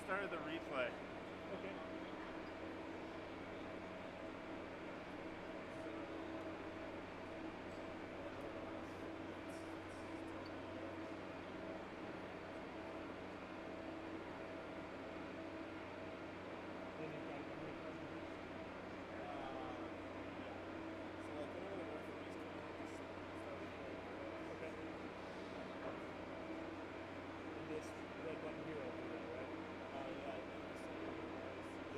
started the replay. Okay. Then you've got how many customers? So like whenever the work release comes out, just start recording. Okay. And this red button here will do that, right? Yeah, I think the same.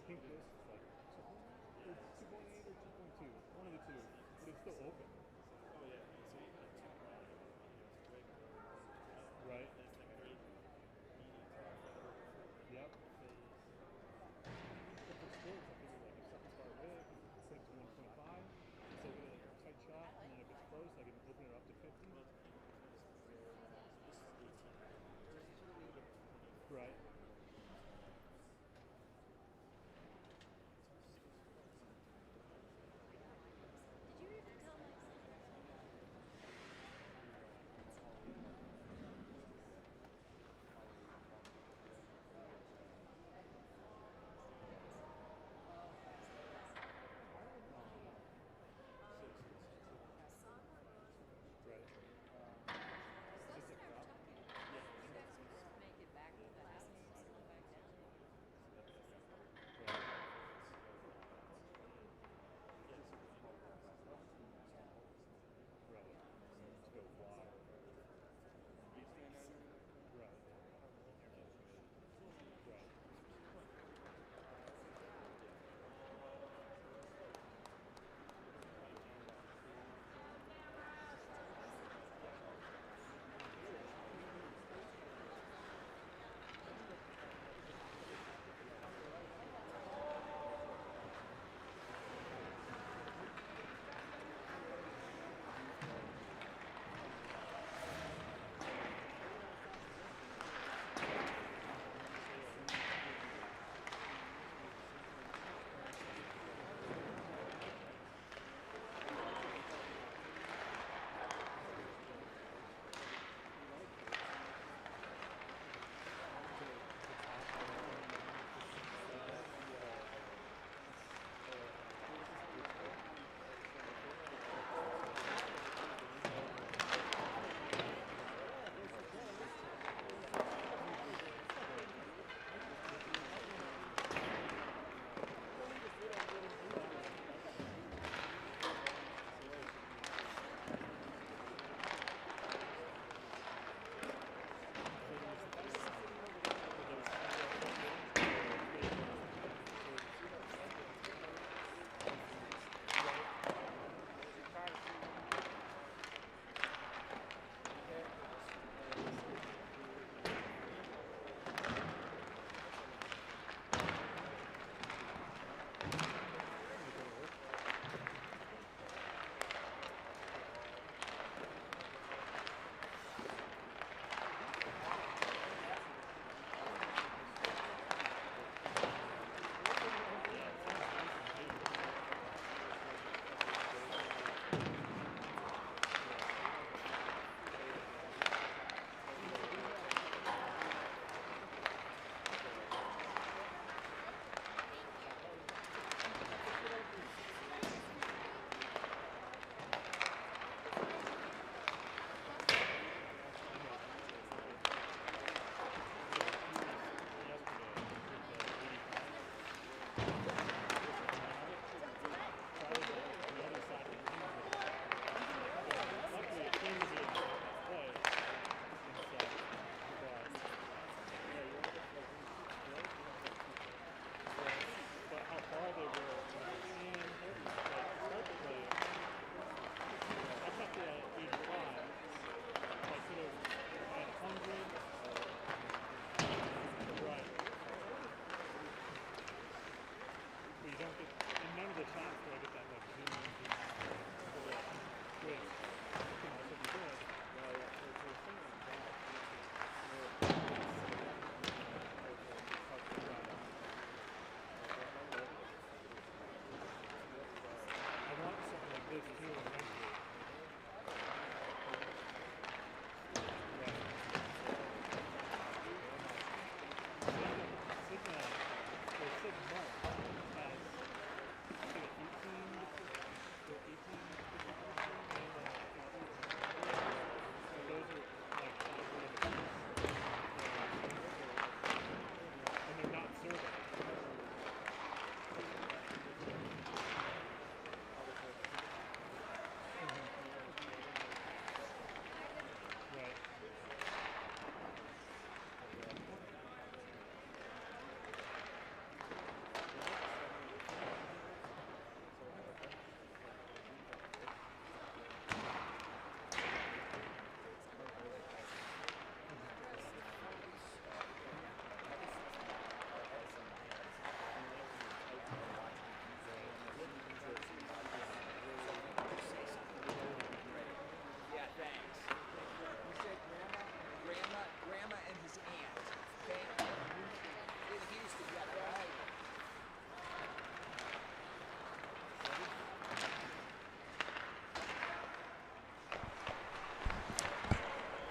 think this is like 2.8 or 2.2, one of the two, but it's still open. Oh yeah, so you have two wide, it's way more. Right. And it's like great meaning to Yep. phase. But for sports, I figured like if something's far away, I can put it to 1.5, so I get a tight shot, and then if it's close, I can open it up to 50. Well, this is 18. Right. Did you ever tell my son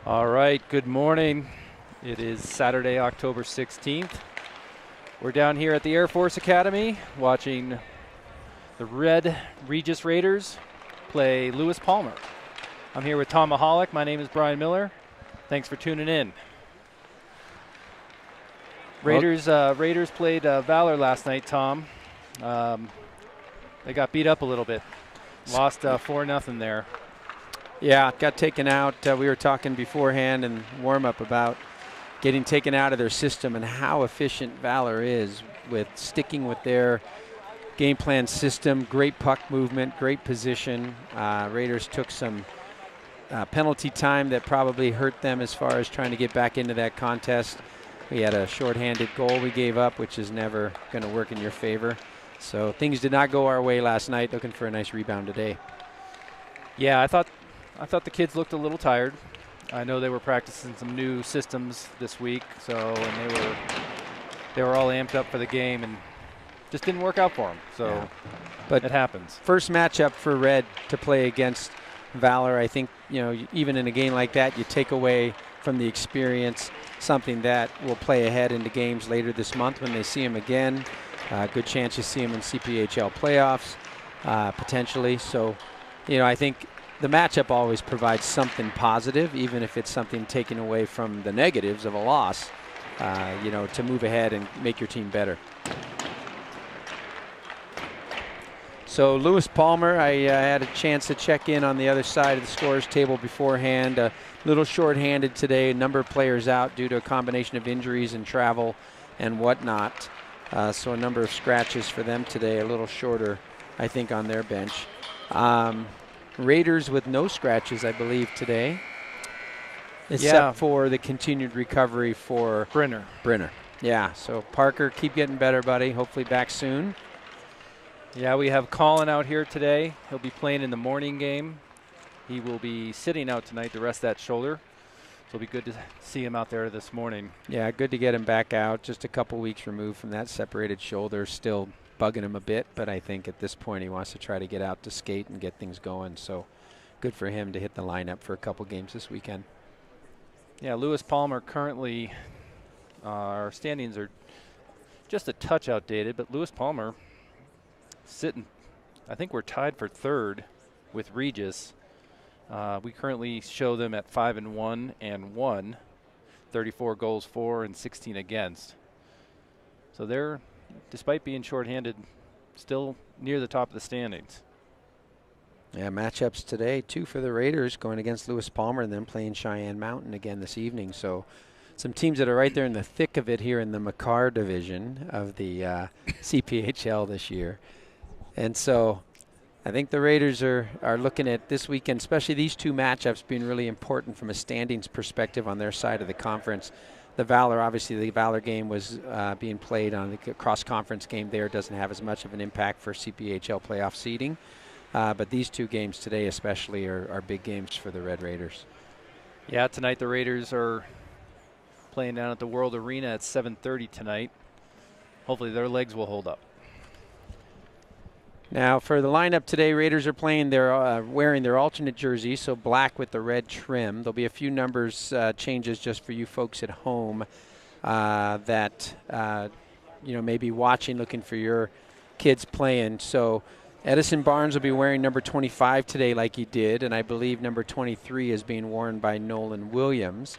All right, good morning. It is Saturday, October 16th. We're down here at the Air Force Academy watching the Red Regis Raiders play Lewis Palmer. I'm here with Tom Mahalik. My name is Brian Miller. Thanks for tuning in. Raiders played Valor last night, Tom. They got beat up a little bit. Lost 4-0 there. Yeah, got taken out. We were talking beforehand and warm-up about getting taken out of their system and how efficient Valor is with sticking with their game plan system. Great puck movement, great position. Raiders took some penalty time that probably hurt them as far as trying to get back into that contest. We had a shorthanded goal we gave up, which is never going to work in your favor. So things did not go our way last night. Looking for a nice rebound today. Yeah, I thought the kids looked a little tired. I know they were practicing some new systems this week, and they were all amped up for the game, and just didn't work out for them. So, yeah. But it happens. First matchup for Red to play against Valor. I think even in a game like that, you take away from the experience something that will play ahead into games later this month when they see them again. Good chance you see them in CPHL playoffs potentially. So, I think the matchup always provides something positive, even if it's something taken away from the negatives of a loss, to move ahead and make your team better. So Lewis Palmer, I had a chance to check in on the other side of the scorers table beforehand. A little short-handed today, a number of players out due to a combination of injuries and travel and whatnot. So a number of scratches for them today, a little shorter, I think, on their bench. Raiders with no scratches, I believe, today, except for the continued recovery for Brenner. Yeah, so Parker, keep getting better, buddy. Hopefully back soon. Yeah, we have Colin out here today. He'll be playing in the morning game. He will be sitting out tonight to rest that shoulder. So it'll be good to see him out there this morning. Yeah, good to get him back out. Just a couple weeks removed from that separated shoulder. Still bugging him a bit, but I think at this point he wants to try to get out to skate and get things going. So good for him to hit the lineup for a couple games this weekend. Yeah, Lewis Palmer currently, our standings are just a touch outdated, but Lewis Palmer sitting, I think we're tied for third with Regis. We currently show them at 5-1 and 1, 34 goals for and 16 against. So they're, despite being shorthanded, still near the top of the standings. Yeah, matchups today, 2 for the Raiders going against Lewis Palmer and then playing Cheyenne Mountain again this evening. So some teams that are right there in the thick of it here in the McCarr division of the CPHL this year. And so I think the Raiders are looking at this weekend, especially these 2 matchups, being really important from a standings perspective on their side of the conference. The Valor game was being played on the cross-conference game there. Doesn't have as much of an impact for CPHL playoff seeding. But these 2 games today especially are big games for the Red Raiders. Yeah, tonight the Raiders are playing down at the World Arena at 7:30 tonight. Hopefully their legs will hold up. Now for the lineup today, Raiders are playing wearing their alternate jerseys, so black with the red trim. There'll be a few numbers changes just for you folks at home that may be watching, looking for your kids playing. So Edison Barnes will be wearing number 25 today like he did, and I believe number 23 is being worn by Nolan Williams.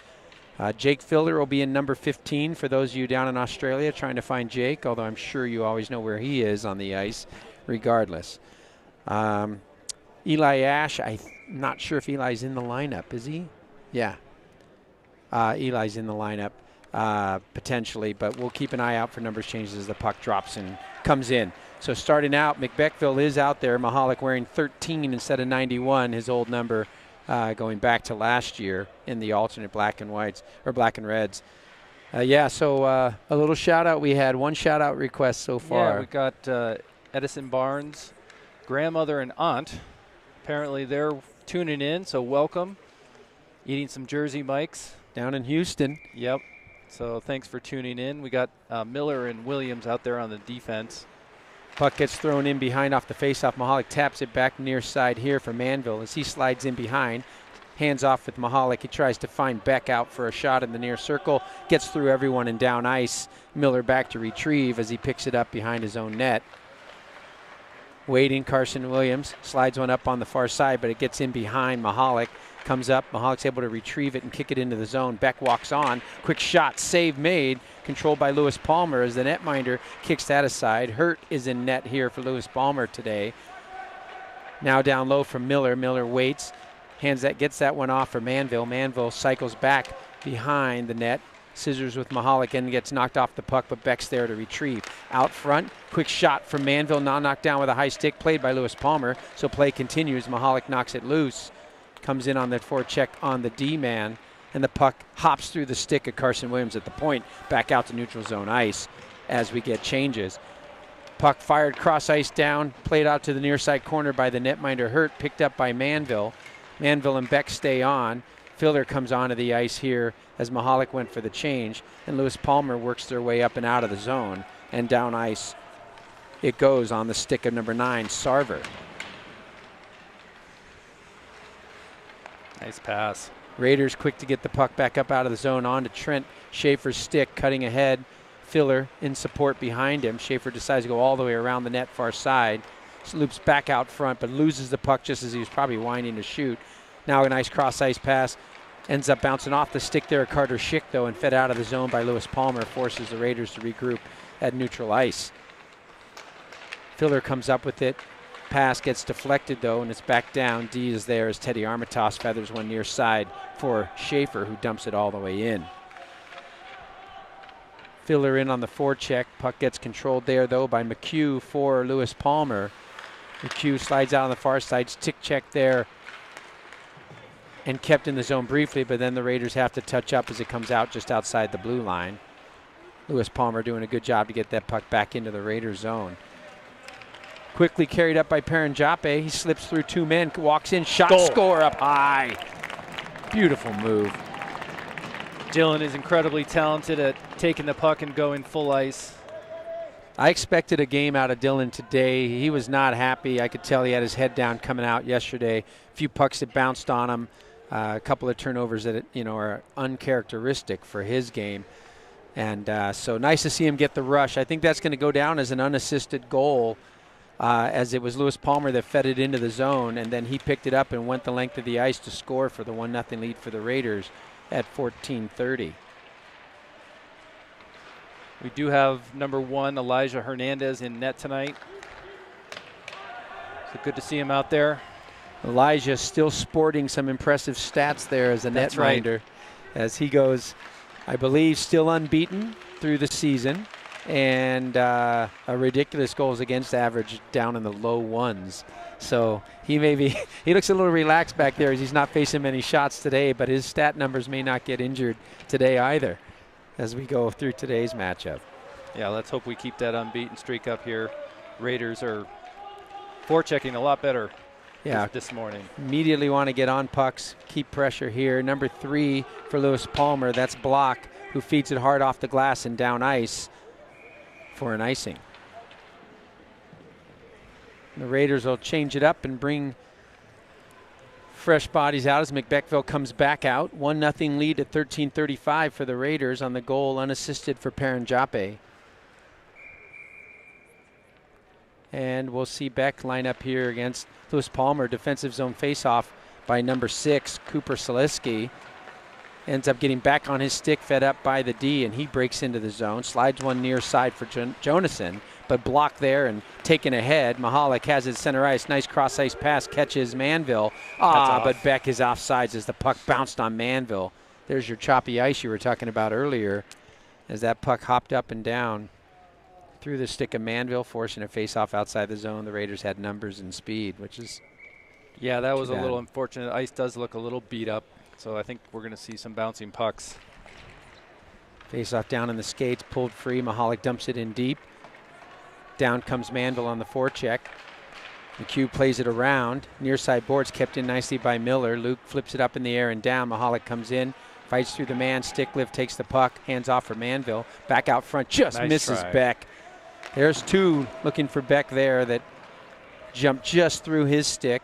Jake Fielder will be in number 15 for those of you down in Australia trying to find Jake, although I'm sure you always know where he is on the ice regardless. Eli Ash, I'm not sure if Eli's in the lineup. Is he? Yeah. Eli's in the lineup potentially, but we'll keep an eye out for numbers changes as the puck drops and comes in. So starting out, McBeckville is out there. Mahalik wearing 13 instead of 91, his old number going back to last year in the alternate black and whites, or black and reds. So a little shout-out. We had 1 shout-out request so far. Yeah, we got Edison Barnes' grandmother and aunt. Apparently they're tuning in, so welcome. Eating some Jersey Mikes. Down in Houston. Yep. So thanks for tuning in. We got Miller and Williams out there on the defense. Puck gets thrown in behind off the faceoff. Mahalik taps it back near side here for Manville as he slides in behind. Hands off with Mahalik. He tries to find Beck out for a shot in the near circle. Gets through everyone and down ice. Miller back to retrieve as he picks it up behind his own net. Waiting, Carson Williams slides one up on the far side, but it gets in behind Mahalik. Comes up, Mahalik's able to retrieve it and kick it into the zone. Beck walks on, quick shot, save made, controlled by Lewis Palmer as the netminder kicks that aside. Hurt is in net here for Lewis Palmer today. Now down low from Miller. Miller waits, gets that one off for Manville. Manville cycles back behind the net. Scissors with Mahalik and gets knocked off the puck, but Beck's there to retrieve. Out front, quick shot from Manville, now knocked down with a high stick, played by Lewis Palmer. So play continues. Mahalik knocks it loose. Comes in on that forecheck on the D-man, and the puck hops through the stick of Carson Williams at the point, back out to neutral zone ice as we get changes. Puck fired cross ice down, played out to the near side corner by the netminder Hurt, picked up by Manville. Manville and Beck stay on. Filler comes onto the ice here as Mahalik went for the change, and Lewis Palmer works their way up and out of the zone, and down ice it goes on the stick of number 9, Sarver. Nice pass. Raiders quick to get the puck back up out of the zone onto Trent Schaefer's stick, cutting ahead. Filler in support behind him. Schaefer decides to go all the way around the net far side. Loops back out front, but loses the puck just as he was probably winding to shoot. Now a nice cross-ice pass. Ends up bouncing off the stick there of Carter Schick, though, and fed out of the zone by Lewis Palmer. Forces the Raiders to regroup at neutral ice. Filler comes up with it. Pass gets deflected, though, and it's back down. D is there as Teddy Armitage feathers one near side for Schaefer, who dumps it all the way in. Filler in on the forecheck. Puck gets controlled there, though, by McHugh for Lewis Palmer. McHugh slides out on the far side. Stick check there and kept in the zone briefly, but then the Raiders have to touch up as it comes out just outside the blue line. Lewis Palmer doing a good job to get that puck back into the Raiders zone. Quickly carried up by Paranjape. He slips through 2 men, walks in, shot, Goal. Score up high. Beautiful move. Dylan is incredibly talented at taking the puck and going full ice. I expected a game out of Dylan today. He was not happy. I could tell he had his head down coming out yesterday. A few pucks that bounced on him. A couple of turnovers that are uncharacteristic for his game. And so nice to see him get the rush. I think that's going to go down as an unassisted goal. As it was Lewis Palmer that fed it into the zone, and then he picked it up and went the length of the ice to score for the 1-0 lead for the Raiders at 14:30. We do have number 1, Elijah Hernandez, in net tonight. So good to see him out there. Elijah still sporting some impressive stats there as a netminder, as he goes, I believe, still unbeaten through the season. And a ridiculous goals against average down in the low 1s. So he looks a little relaxed back there as he's not facing many shots today, but his stat numbers may not get injured today either as we go through today's matchup. Yeah, let's hope we keep that unbeaten streak up here. Raiders are forechecking a lot better this morning. Immediately want to get on pucks, keep pressure here. Number 3 for Lewis Palmer, that's Block, who feeds it hard off the glass and down ice for an icing. The Raiders will change it up and bring fresh bodies out as McBeckville comes back out. 1-0 lead at 13:35 for the Raiders on the goal, unassisted for Paranjape. And we'll see Beck line up here against Lewis Palmer. Defensive zone faceoff by number 6, Cooper Selesky. Ends up getting back on his stick, fed up by the D, and he breaks into the zone. Slides one near side for Jonason, but blocked there and taken ahead. Mahalik has his center ice. Nice cross-ice pass, catches Manville. But Beck is offsides as the puck bounced on Manville. There's your choppy ice you were talking about earlier as that puck hopped up and down through the stick of Manville, forcing a face-off outside the zone. The Raiders had numbers and speed, which is that was a little unfortunate. Ice does look a little beat up. So I think we're going to see some bouncing pucks. Face off down in the skates, pulled free. Mahalik dumps it in deep. Down comes Manville on the forecheck. McHugh plays it around. Near side boards kept in nicely by Miller. Luke flips it up in the air and down. Mahalik comes in, fights through the man. Stick lift takes the puck. Hands off for Manville. Back out front, just misses Beck. There's 2 looking for Beck there that jumped just through his stick.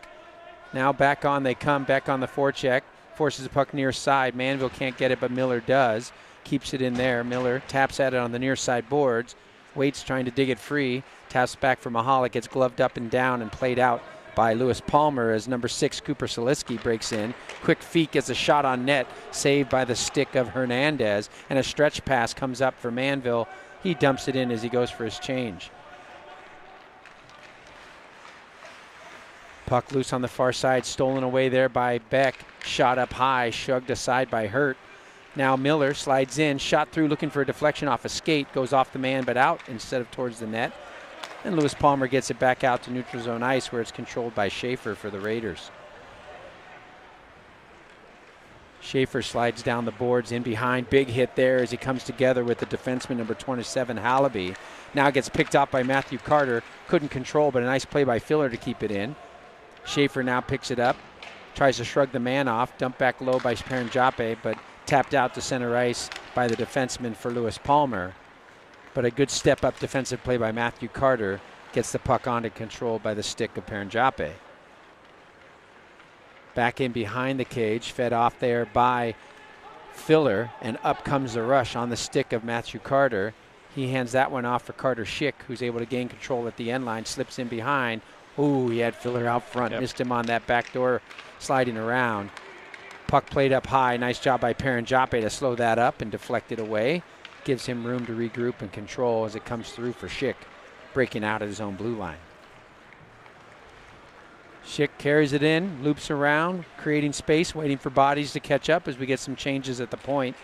Now back on they come, back on the forecheck. forces the puck near side. Manville can't get it, but Miller does. Keeps it in there. Miller taps at it on the near side boards. Waits trying to dig it free. Taps back for Mahalik. Gets gloved up and down and played out by Lewis Palmer as number 6 Cooper Seliski breaks in. Quick feet gets a shot on net. Saved by the stick of Hernandez. And a stretch pass comes up for Manville. He dumps it in as he goes for his change. Puck loose on the far side. Stolen away there by Beck. Shot up high. Shugged aside by Hurt. Now Miller slides in, shot through, looking for a deflection off a skate, goes off the man but out instead of towards the net. And Lewis Palmer gets it back out to neutral zone ice where it's controlled by Schaefer for the Raiders. Schaefer slides down the boards in behind. Big hit there as he comes together with the defenseman number 27, Hallaby. Now gets picked up by Matthew Carter. Couldn't control, but a nice play by Filler to keep it in. Schaefer now picks it up, tries to shrug the man off, dumped back low by Paranjape, but tapped out to center ice by the defenseman for Lewis Palmer. But a good step-up defensive play by Matthew Carter gets the puck on and controlled by the stick of Paranjape. Back in behind the cage, fed off there by Filler, and up comes the rush on the stick of Matthew Carter. He hands that one off for Carter Schick, who's able to gain control at the end line, slips in behind. Ooh, he had Filler out front, missed him on that back door sliding around. Puck played up high. Nice job by Paranjape to slow that up and deflect it away. Gives him room to regroup and control as it comes through for Schick, breaking out of his own blue line. Schick carries it in, loops around, creating space, waiting for bodies to catch up as we get some changes at the point.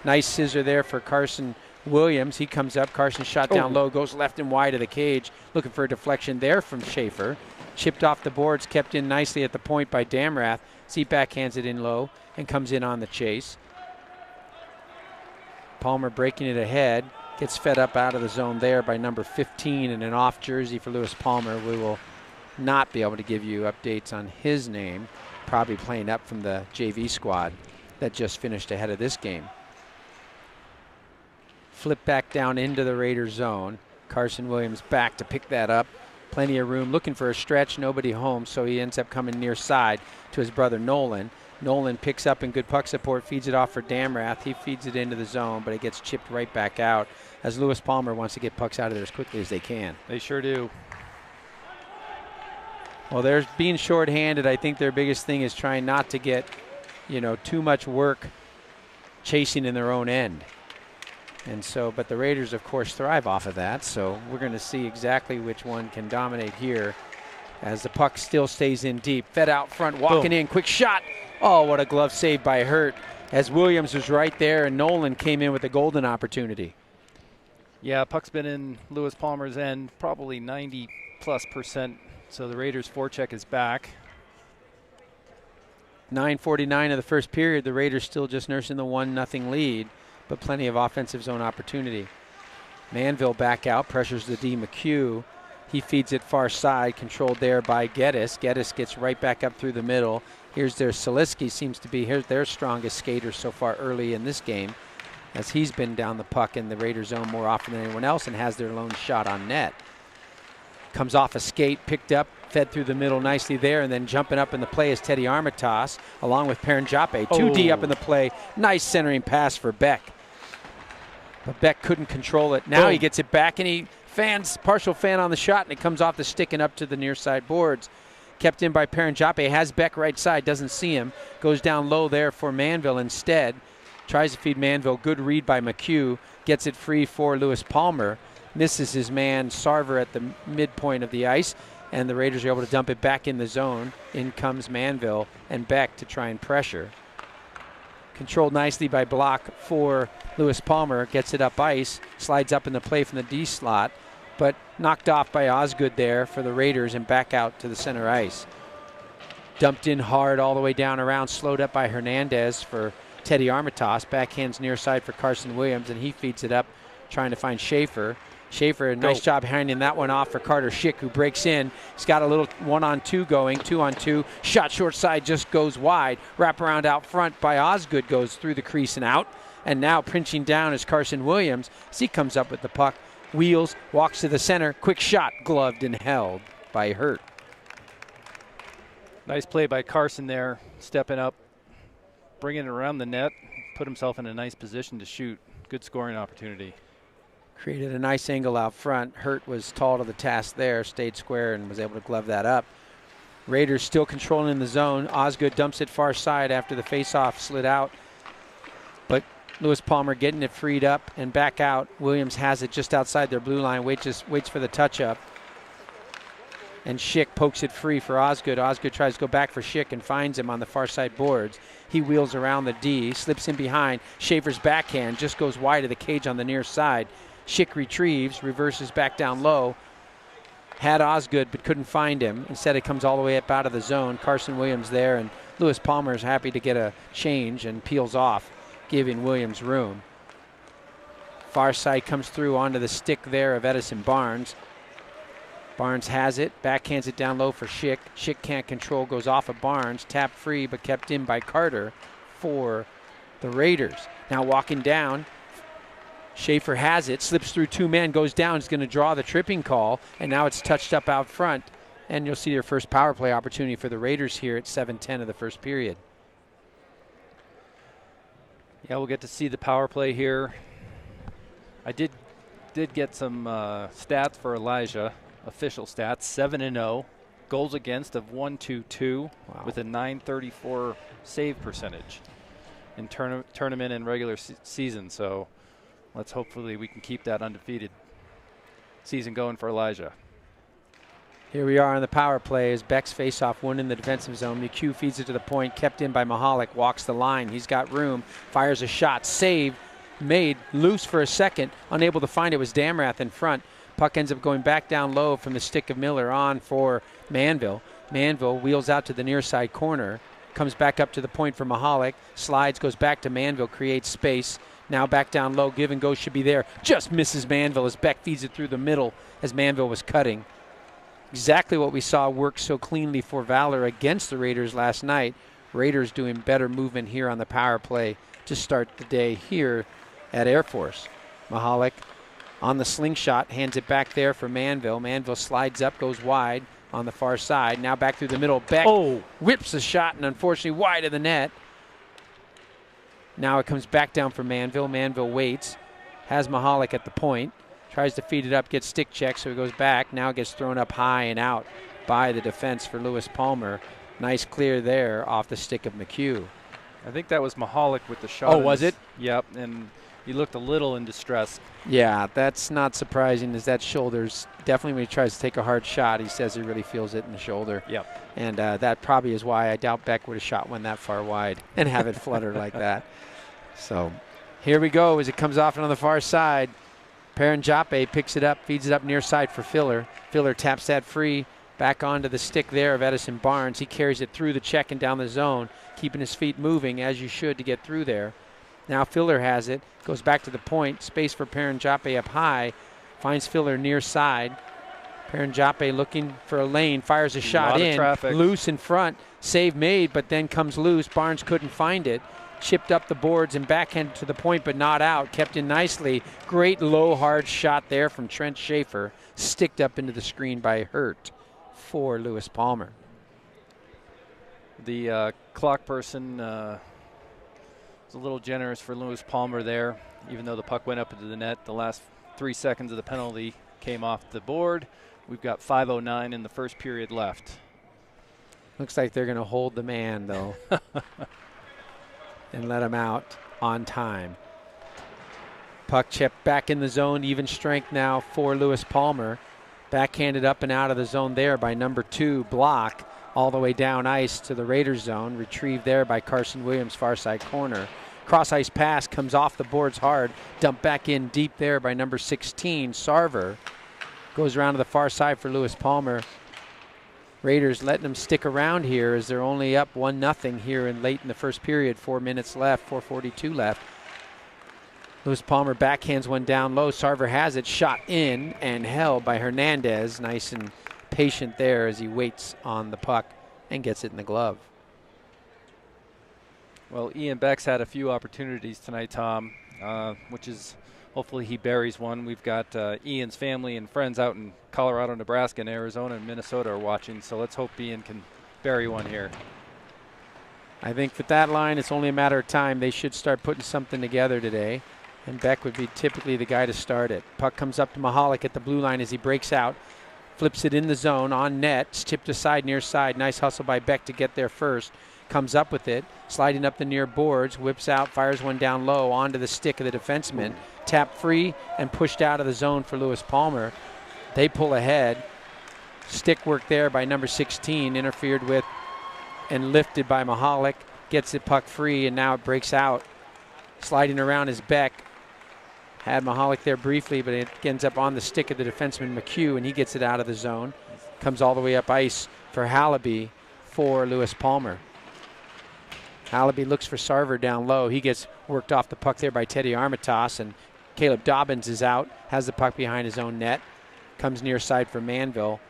Nice scissor there for Carson Williams. He comes up. Carson shot down low, goes left and wide of the cage, looking for a deflection there from Schaefer. Chipped off the boards, kept in nicely at the point by Damrath. Seapack hands it in low and comes in on the chase. Palmer breaking it ahead. Gets fed up out of the zone there by number 15 and an off jersey for Lewis Palmer. We will not be able to give you updates on his name. Probably playing up from the JV squad that just finished ahead of this game. Flip back down into the Raiders zone. Carson Williams back to pick that up. Plenty of room, looking for a stretch, nobody home, so he ends up coming near side to his brother Nolan. Nolan picks up in good puck support, feeds it off for Damrath. He feeds it into the zone, but it gets chipped right back out as Lewis Palmer wants to get pucks out of there as quickly as they can. They sure do. Well, they're being shorthanded. I think their biggest thing is trying not to get, too much work chasing in their own end. And so, but the Raiders, of course, thrive off of that. So we're going to see exactly which one can dominate here as the puck still stays in deep. Fed out front, walking in, quick shot. Oh, what a glove save by Hurt as Williams was right there and Nolan came in with a golden opportunity. Yeah, puck's been in Lewis Palmer's end, probably 90+%. So the Raiders' forecheck is back. 9:49 of the first period. The Raiders still just nursing the 1-0 lead, but plenty of offensive zone opportunity. Manville back out, pressures the D. McHugh. He feeds it far side, controlled there by Geddes. Geddes gets right back up through the middle. Here's their Seliski, seems to be their strongest skater so far early in this game, as he's been down the puck in the Raider zone more often than anyone else and has their lone shot on net. Comes off a skate, picked up, fed through the middle nicely there, and then jumping up in the play is Teddy Armitage, along with Paranjape. 2D up in the play. Nice centering pass for Beck. But Beck couldn't control it. Now he gets it back, and he partial fan on the shot, and it comes off the stick and up to the near side boards. Kept in by Paranjape, has Beck right side, doesn't see him. Goes down low there for Manville instead. Tries to feed Manville. Good read by McHugh. Gets it free for Lewis Palmer. Misses his man Sarver at the midpoint of the ice, and the Raiders are able to dump it back in the zone. In comes Manville and Beck to try and pressure. Controlled nicely by Block for Lewis Palmer. Gets it up ice, slides up in the play from the D slot, but knocked off by Osgood there for the Raiders and back out to the center ice. Dumped in hard all the way down around, slowed up by Hernandez for Teddy Armitage. Backhands near side for Carson Williams, and he feeds it up, trying to find Schaefer. Schaefer, a nice job handing that one off for Carter Schick, who breaks in. He's got a little 1-on-2 going, 2-on-2. Shot short side just goes wide. Wrap around out front by Osgood, goes through the crease and out. And now pinching down is Carson Williams as he comes up with the puck. Wheels, walks to the center. Quick shot, gloved and held by Hurt. Nice play by Carson there, stepping up. bringing it around the net, put himself in a nice position to shoot. Good scoring opportunity. Created a nice angle out front. Hurt was tall to the task there, stayed square and was able to glove that up. Raiders still controlling the zone. Osgood dumps it far side after the faceoff slid out. But Lewis Palmer getting it freed up and back out. Williams has it just outside their blue line, waits for the touch up. And Schick pokes it free for Osgood. Osgood tries to go back for Schick and finds him on the far side boards. He wheels around the D, slips in behind. Schaefer's backhand just goes wide of the cage on the near side. Schick retrieves, reverses back down low. Had Osgood but couldn't find him. Instead it comes all the way up out of the zone. Carson Williams there, and Lewis Palmer is happy to get a change and peels off, giving Williams room. Far side comes through onto the stick there of Edison Barnes. Barnes has it, backhands it down low for Schick. Schick can't control, goes off of Barnes, tapped free but kept in by Carter for the Raiders. Now walking down, Schaefer has it, slips through two men, goes down, is going to draw the tripping call, and now it's touched up out front. And you'll see their first power play opportunity for the Raiders here at 7:10 of the first period. Yeah, we'll get to see the power play here. I did get some stats for Elijah, official stats, 7-0, goals against of 122 with a .934 save percentage in tournament and regular season. So let's hopefully we can keep that undefeated season going for Elijah. Here we are on the power play as Beck's faceoff won in the defensive zone. McHugh feeds it to the point, kept in by Mahalik, walks the line. He's got room, fires a shot, saved, made, loose for a second, unable to find it was Damrath in front. Puck ends up going back down low from the stick of Miller on for Manville. Manville wheels out to the near side corner, comes back up to the point for Mahalik, slides, goes back to Manville, creates space. Now back down low, give and go should be there. Just misses Manville as Beck feeds it through the middle as Manville was cutting. Exactly what we saw work so cleanly for Valor against the Raiders last night. Raiders doing better movement here on the power play to start the day here at Air Force. Mahalik on the slingshot, hands it back there for Manville. Manville slides up, goes wide on the far side. Now back through the middle. Beck whips a shot and unfortunately wide of the net. Now it comes back down for Manville. Manville waits, has Mahalik at the point. Tries to feed it up, gets stick check, so he goes back. Now it gets thrown up high and out by the defense for Lewis Palmer. Nice clear there off the stick of McHugh. I think that was Mahalik with the shot. Oh, was it? Yep, and he looked a little in distress. Yeah, that's not surprising as that shoulder's definitely when he tries to take a hard shot, he says he really feels it in the shoulder. Yep. And that probably is why I doubt Beck would have shot one that far wide and have it flutter like that. So here we go as it comes off on the far side. Paranjape picks it up, feeds it up near side for Filler. Filler taps that free back onto the stick there of Edison Barnes. He carries it through the check and down the zone, keeping his feet moving as you should to get through there. Now Filler has it, goes back to the point, space for Paranjape up high, finds Filler near side. Paranjape looking for a lane, fires a shot in, loose in front, save made, but then comes loose. Barnes couldn't find it. Chipped up the boards and backhand to the point, but not out. Kept in nicely. Great low, hard shot there from Trent Schaefer. Sticked up into the screen by Hurt for Lewis Palmer. The clock person was a little generous for Lewis Palmer there, even though the puck went up into the net. The last 3 seconds of the penalty came off the board. We've got 5:09 in the first period left. Looks like they're going to hold the man, though. And let him out on time. Puck chipped back in the zone, even strength now for Lewis Palmer. Backhanded up and out of the zone there by number 2, Block, all the way down ice to the Raiders zone. Retrieved there by Carson Williams, far side corner. Cross ice pass comes off the boards hard. Dumped back in deep there by number 16, Sarver. Goes around to the far side for Lewis Palmer. Raiders letting them stick around here as they're only up 1-0 here in late in the first period. 4 minutes left, 4:42 left. Lewis Palmer backhands one down low. Sarver has it, shot in and held by Hernandez. Nice and patient there as he waits on the puck and gets it in the glove. Well, Ian Beck's had a few opportunities tonight, Tom, which is hopefully he buries one. We've got Ian's family and friends out in Colorado, Nebraska, and Arizona and Minnesota are watching, so let's hope Ian can bury one here. I think with that line, it's only a matter of time. They should start putting something together today. And Beck would be typically the guy to start it. Puck comes up to Mahalik at the blue line as he breaks out. Flips it in the zone on net. It's tipped aside near side. Nice hustle by Beck to get there first. Comes up with it. Sliding up the near boards. Whips out. Fires one down low onto the stick of the defenseman. Tapped free and pushed out of the zone for Lewis Palmer. They pull ahead. Stick work there by number 16. Interfered with and lifted by Mahalik. Gets the puck free and now it breaks out. Sliding around is Beck. Had Mahalik there briefly, but it ends up on the stick of the defenseman McHugh, and he gets it out of the zone. Comes all the way up ice for Hallaby for Lewis Palmer. Hallaby looks for Sarver down low. He gets worked off the puck there by Teddy Armitage, and Caleb Dobbins is out, has the puck behind his own net. Comes near side for Manville,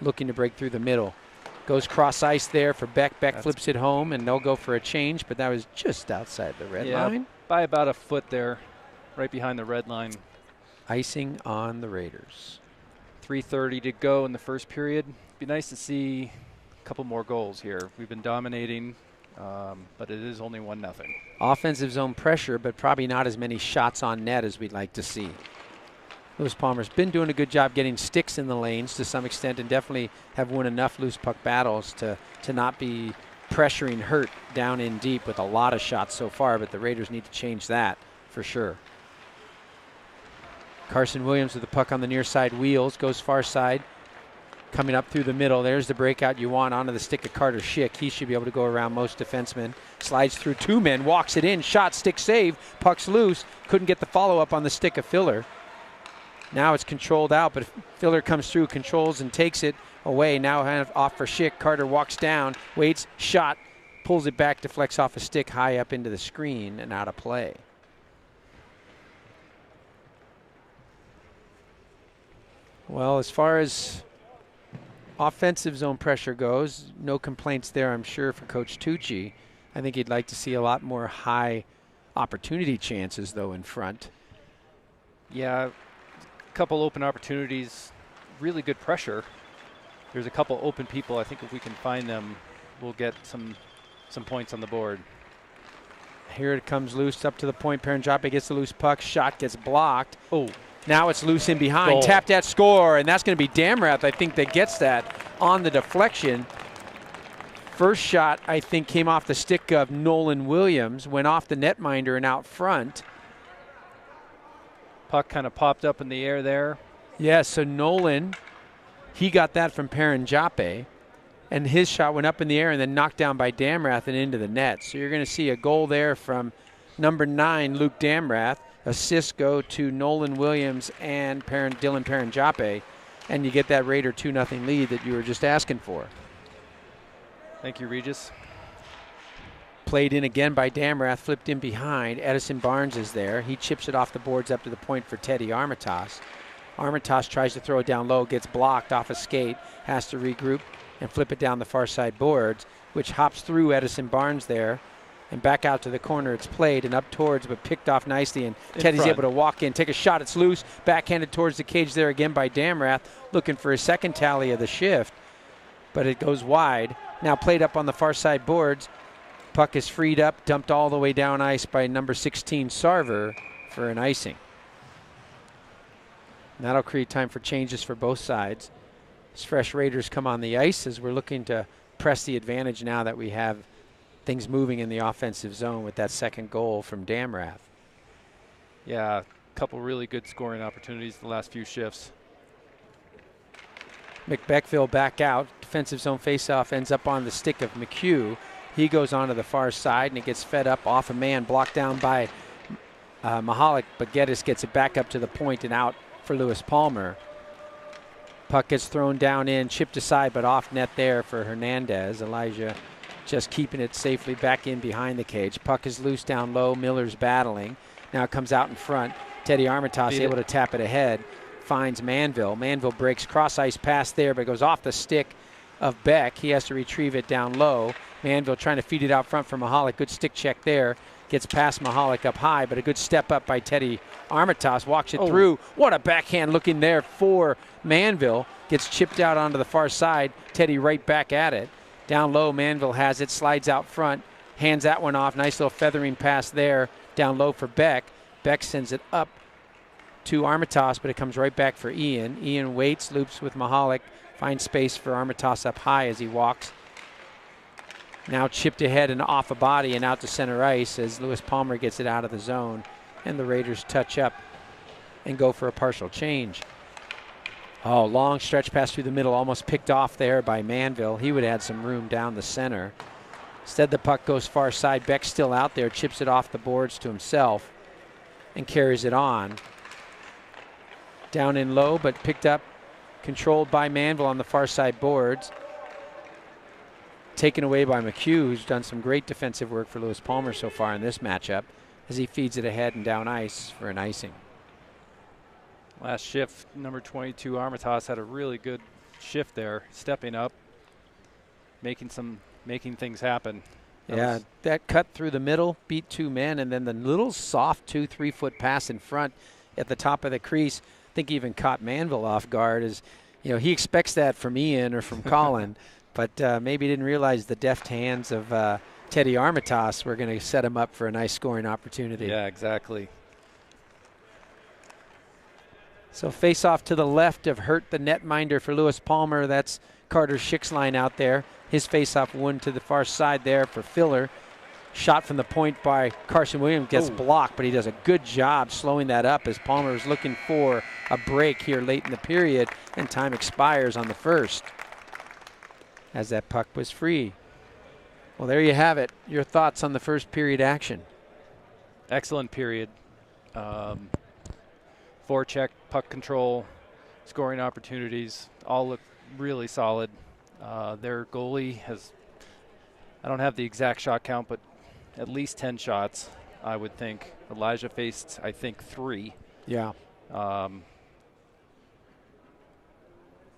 looking to break through the middle. Goes cross ice there for Beck. Beck flips it home, and they'll go for a change, but that was just outside the red line. By about a foot there. Right behind the red line. Icing on the Raiders. 3:30 to go in the first period. Be nice to see a couple more goals here. We've been dominating, but it is only 1-0. Offensive zone pressure, but probably not as many shots on net as we'd like to see. Lewis Palmer's been doing a good job getting sticks in the lanes to some extent, and definitely have won enough loose puck battles to not be pressuring Hurt down in deep with a lot of shots so far, but the Raiders need to change that for sure. Carson Williams with the puck on the near side wheels, goes far side, coming up through the middle. There's the breakout you want onto the stick of Carter Schick. He should be able to go around most defensemen. Slides through two men, walks it in, shot, stick save, puck's loose. Couldn't get the follow-up on the stick of Filler. Now it's controlled out, but Filler comes through, controls and takes it away. Now off for Schick. Carter walks down, waits, shot, pulls it back, deflects off a stick high up into the screen and out of play. Well, as far as offensive zone pressure goes, no complaints there, I'm sure, for Coach Tucci. I think he'd like to see a lot more high opportunity chances, though, in front. Yeah, a couple open opportunities, really good pressure. There's a couple open people. I think if we can find them, we'll get some points on the board. Here it comes loose up to the point. Paranjape gets the loose puck. Shot gets blocked. Oh. Now it's loose in behind. Goal. Tapped at score, and that's going to be Damrath, I think, that gets that on the deflection. First shot, I think, came off the stick of Nolan Williams, went off the netminder and out front. Puck kind of popped up in the air there. Yeah, so Nolan, he got that from Paranjape, and his shot went up in the air and then knocked down by Damrath and into the net. So you're going to see a goal there from number 9, Luke Damrath. Assists go to Nolan Williams and Dylan Paranjape, and you get that Raider 2-0 lead that you were just asking for. Thank you, Regis. Played in again by Damrath, flipped in behind. Edison Barnes is there. He chips it off the boards up to the point for Teddy Armitage. Armitage tries to throw it down low, gets blocked off a skate, has to regroup and flip it down the far side boards, which hops through Edison Barnes there. And back out to the corner, it's played and up towards, but picked off nicely. And Teddy's able to walk in, take a shot. It's loose, backhanded towards the cage there again by Damrath, looking for his second tally of the shift. But it goes wide. Now played up on the far side boards. Puck is freed up, dumped all the way down ice by number 16, Sarver, for an icing. And that'll create time for changes for both sides. As fresh Raiders come on the ice, as we're looking to press the advantage now that we have things moving in the offensive zone with that second goal from Damrath. Yeah, a couple really good scoring opportunities the last few shifts. McBeckville back out. Defensive zone faceoff ends up on the stick of McHugh. He goes onto the far side and it gets fed up off a man, blocked down by Mahalik, but Geddes gets it back up to the point and out for Lewis Palmer. Puck gets thrown down in, chipped aside, but off net there for Hernandez. Elijah just keeping it safely back in behind the cage. Puck is loose down low. Miller's battling. Now it comes out in front. Teddy Armitage able to tap it ahead. Finds Manville. Manville breaks cross ice pass there, but goes off the stick of Beck. He has to retrieve it down low. Manville trying to feed it out front for Mahalik. Good stick check there. Gets past Mahalik up high, but a good step up by Teddy Armitage. Walks it through. What a backhand looking there for Manville. Gets chipped out onto the far side. Teddy right back at it. Down low, Manville has it, slides out front. hands that one off. Nice little feathering pass there, down low for Beck. Beck sends it up to Armitage, but it comes right back for Ian. Ian waits, loops with Mahalik, finds space for Armitage up high as he walks. Now chipped ahead and off a body and out to center ice as Lewis Palmer gets it out of the zone, and the Raiders touch up and go for a partial change. Oh, long stretch pass through the middle, almost picked off there by Manville. He would add some room down the center. Instead, the puck goes far side. Beck still out there, chips it off the boards to himself and carries it on. Down in low, but picked up, controlled by Manville on the far side boards. Taken away by McHugh, who's done some great defensive work for Lewis Palmer so far in this matchup, as he feeds it ahead and down ice for an icing. Last shift, number 22 Armitage had a really good shift there, stepping up, making things happen. That cut through the middle, beat two men, and then the little soft 2-3 foot pass in front at the top of the crease. I think even caught Manville off guard. As you know, he expects that from Ian or from Colin, but maybe didn't realize the deft hands of Teddy Armitage were going to set him up for a nice scoring opportunity. Yeah, exactly. So face off to the left of Hurt, the netminder for Lewis Palmer. That's Carter Schick's line out there. His face off one to the far side there for Filler. Shot from the point by Carson Williams gets blocked, but he does a good job slowing that up as Palmer is looking for a break here late in the period, and time expires on the first as that puck was free. Well, there you have it. Your thoughts on the first period action? Excellent period. Forecheck, puck control, scoring opportunities, all look really solid. Their goalie has, I don't have the exact shot count, but at least 10 shots, I would think. Elijah faced, I think, 3. Yeah.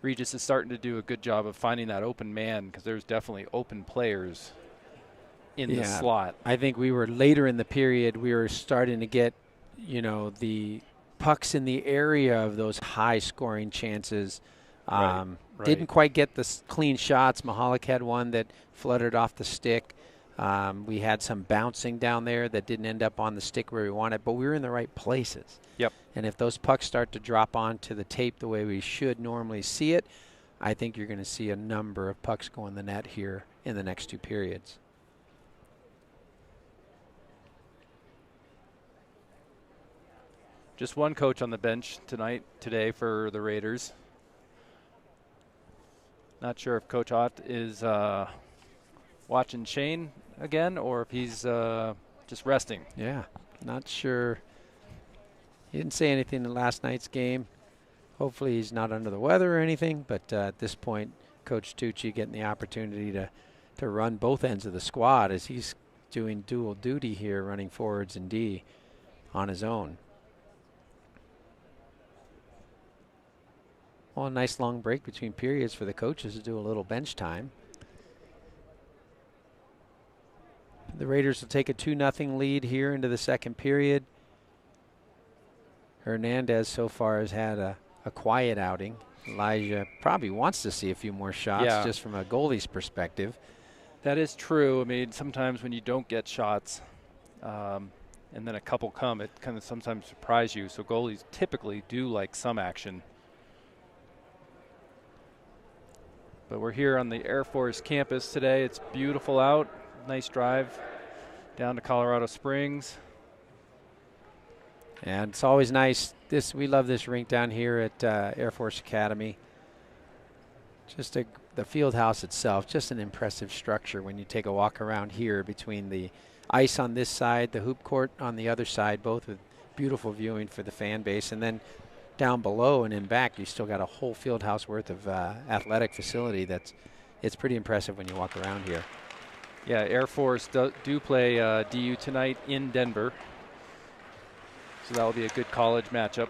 Regis is starting to do a good job of finding that open man, because there's definitely open players in the slot. I think we were later in the period, we were starting to get, you know, the pucks in the area of those high scoring chances. Didn't quite get the clean shots. Mahalik had one that fluttered off the stick. We had some bouncing down there that didn't end up on the stick where we wanted, but we were in the right places. Yep. And if those pucks start to drop onto the tape the way we should normally see it, I think you're going to see a number of pucks go in the net here in the next two periods. Just one coach on the bench today for the Raiders. Not sure if Coach Ott is watching Shane again or if he's just resting. Yeah, not sure. He didn't say anything in last night's game. Hopefully he's not under the weather or anything, but at this point, Coach Tucci getting the opportunity to run both ends of the squad as he's doing dual duty here, running forwards and D on his own. Well, a nice long break between periods for the coaches to do a little bench time. The Raiders will take a 2-0 lead here into the second period. Hernandez so far has had a quiet outing. Elijah probably wants to see a few more shots just from a goalie's perspective. That is true. I mean, sometimes when you don't get shots and then a couple come, it kind of sometimes surprise you. So goalies typically do like some action. But we're here on the Air Force campus today. It's beautiful out. Nice drive down to Colorado Springs. And it's always nice. We love this rink down here at Air Force Academy. Just the field house itself, just an impressive structure when you take a walk around here between the ice on this side, the hoop court on the other side, both with beautiful viewing for the fan base. And then down below and in back, you still got a whole field house worth of athletic facility. It's pretty impressive when you walk around here. Yeah, Air Force do play DU tonight in Denver. So that will be a good college matchup.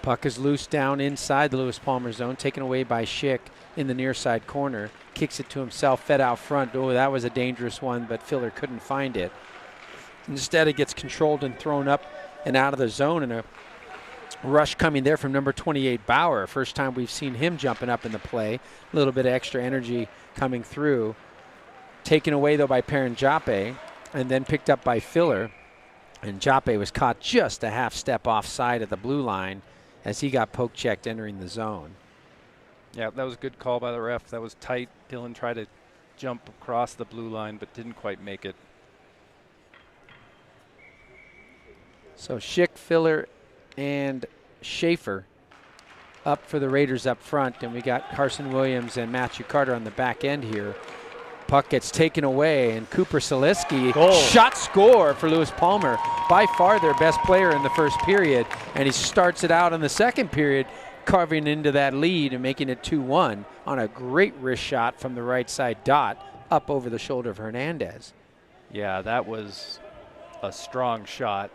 Puck is loose down inside the Lewis Palmer zone, taken away by Schick in the near side corner. Kicks it to himself, fed out front. Oh, that was a dangerous one, but Filler couldn't find it. Instead, it gets controlled and thrown up and out of the zone, and a rush coming there from number 28, Bauer. First time we've seen him jumping up in the play. A little bit of extra energy coming through Taken away, though, by Paranjape, and then picked up by Filler. And Jape was caught just a half step offside at the blue line as he got poke checked entering the zone. Yeah, that was a good call by the ref. That was tight. Dylan tried to jump across the blue line, but didn't quite make it. So Schick, Filler, and Schaefer up for the Raiders up front, and we got Carson Williams and Matthew Carter on the back end here. Puck gets taken away, and Cooper Seliski, shot score for Lewis Palmer. By far their best player in the first period, and he starts it out in the second period, carving into that lead and making it 2-1 on a great wrist shot from the right side dot up over the shoulder of Hernandez. Yeah, that was a strong shot.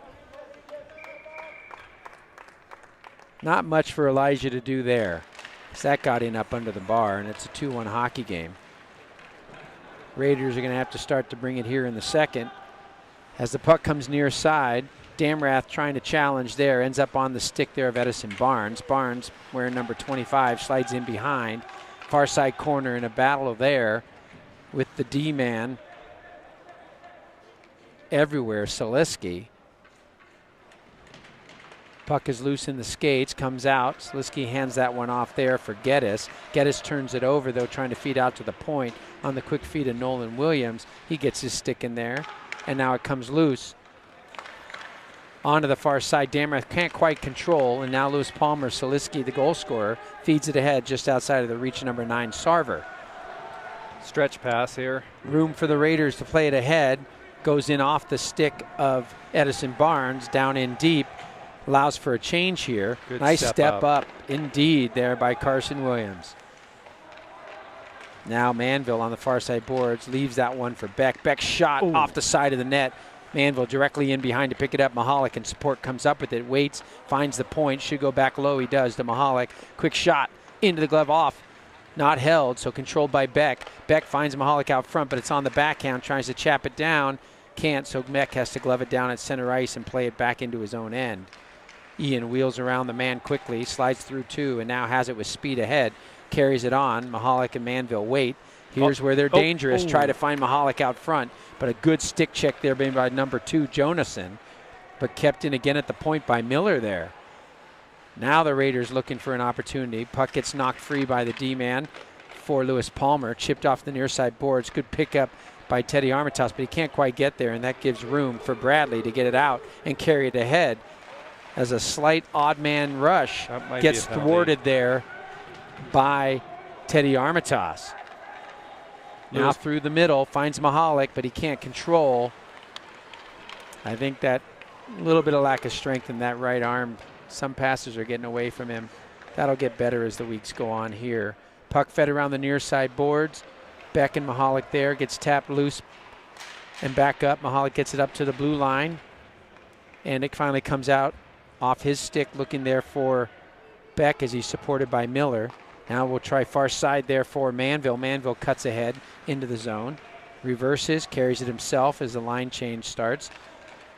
Not much for Elijah to do there. So that got in up under the bar, and it's a 2-1 hockey game. Raiders are going to have to start to bring it here in the second. As the puck comes near side, Damrath trying to challenge there, ends up on the stick there of Edison Barnes. Barnes, wearing number 25, slides in behind. Far side corner in a battle there with the D-man everywhere, Seliski. Puck is loose in the skates, comes out. Seliski hands that one off there for Geddes. Geddes turns it over, though, trying to feed out to the point on the quick feed of Nolan Williams. He gets his stick in there, and now it comes loose. Onto the far side, Damrath can't quite control, and now Lewis Palmer, Seliski, the goal scorer, feeds it ahead just outside of the reach of number 9, Sarver. Stretch pass here. Room for the Raiders to play it ahead. Goes in off the stick of Edison Barnes, down in deep. Allows for a change here. Good nice step up indeed there by Carson Williams. Now Manville on the far side boards leaves that one for Beck. Beck shot off the side of the net. Manville directly in behind to pick it up. Mahalik and support comes up with it. Waits, finds the point. Should go back low. He does to Mahalik. Quick shot into the glove off. Not held, so controlled by Beck. Beck finds Mahalik out front, but it's on the backhand. Tries to chap it down. Can't, so Beck has to glove it down at center ice and play it back into his own end. Ian wheels around the man quickly, slides through 2, and now has it with speed ahead. Carries it on. Mahalik and Manville wait. Here's where they're dangerous. Try to find Mahalik out front, but a good stick check there made by number 2, Jonason, but kept in again at the point by Miller there. Now the Raiders looking for an opportunity. Puck gets knocked free by the D-man for Lewis Palmer. Chipped off the near side boards. Good pickup by Teddy Armitage, but he can't quite get there, and that gives room for Bradley to get it out and carry it ahead. As a slight odd man rush gets thwarted there by Teddy Armitage. Now through the middle, finds Mahalik, but he can't control. I think that little bit of lack of strength in that right arm. Some passes are getting away from him. That'll get better as the weeks go on here. Puck fed around the near side boards. Beck and Mahalik there, gets tapped loose and back up. Mahalik gets it up to the blue line, and it finally comes out off his stick, looking there for Beck as he's supported by Miller. Now we'll try far side there for Manville. Manville cuts ahead into the zone. Reverses, carries it himself as the line change starts.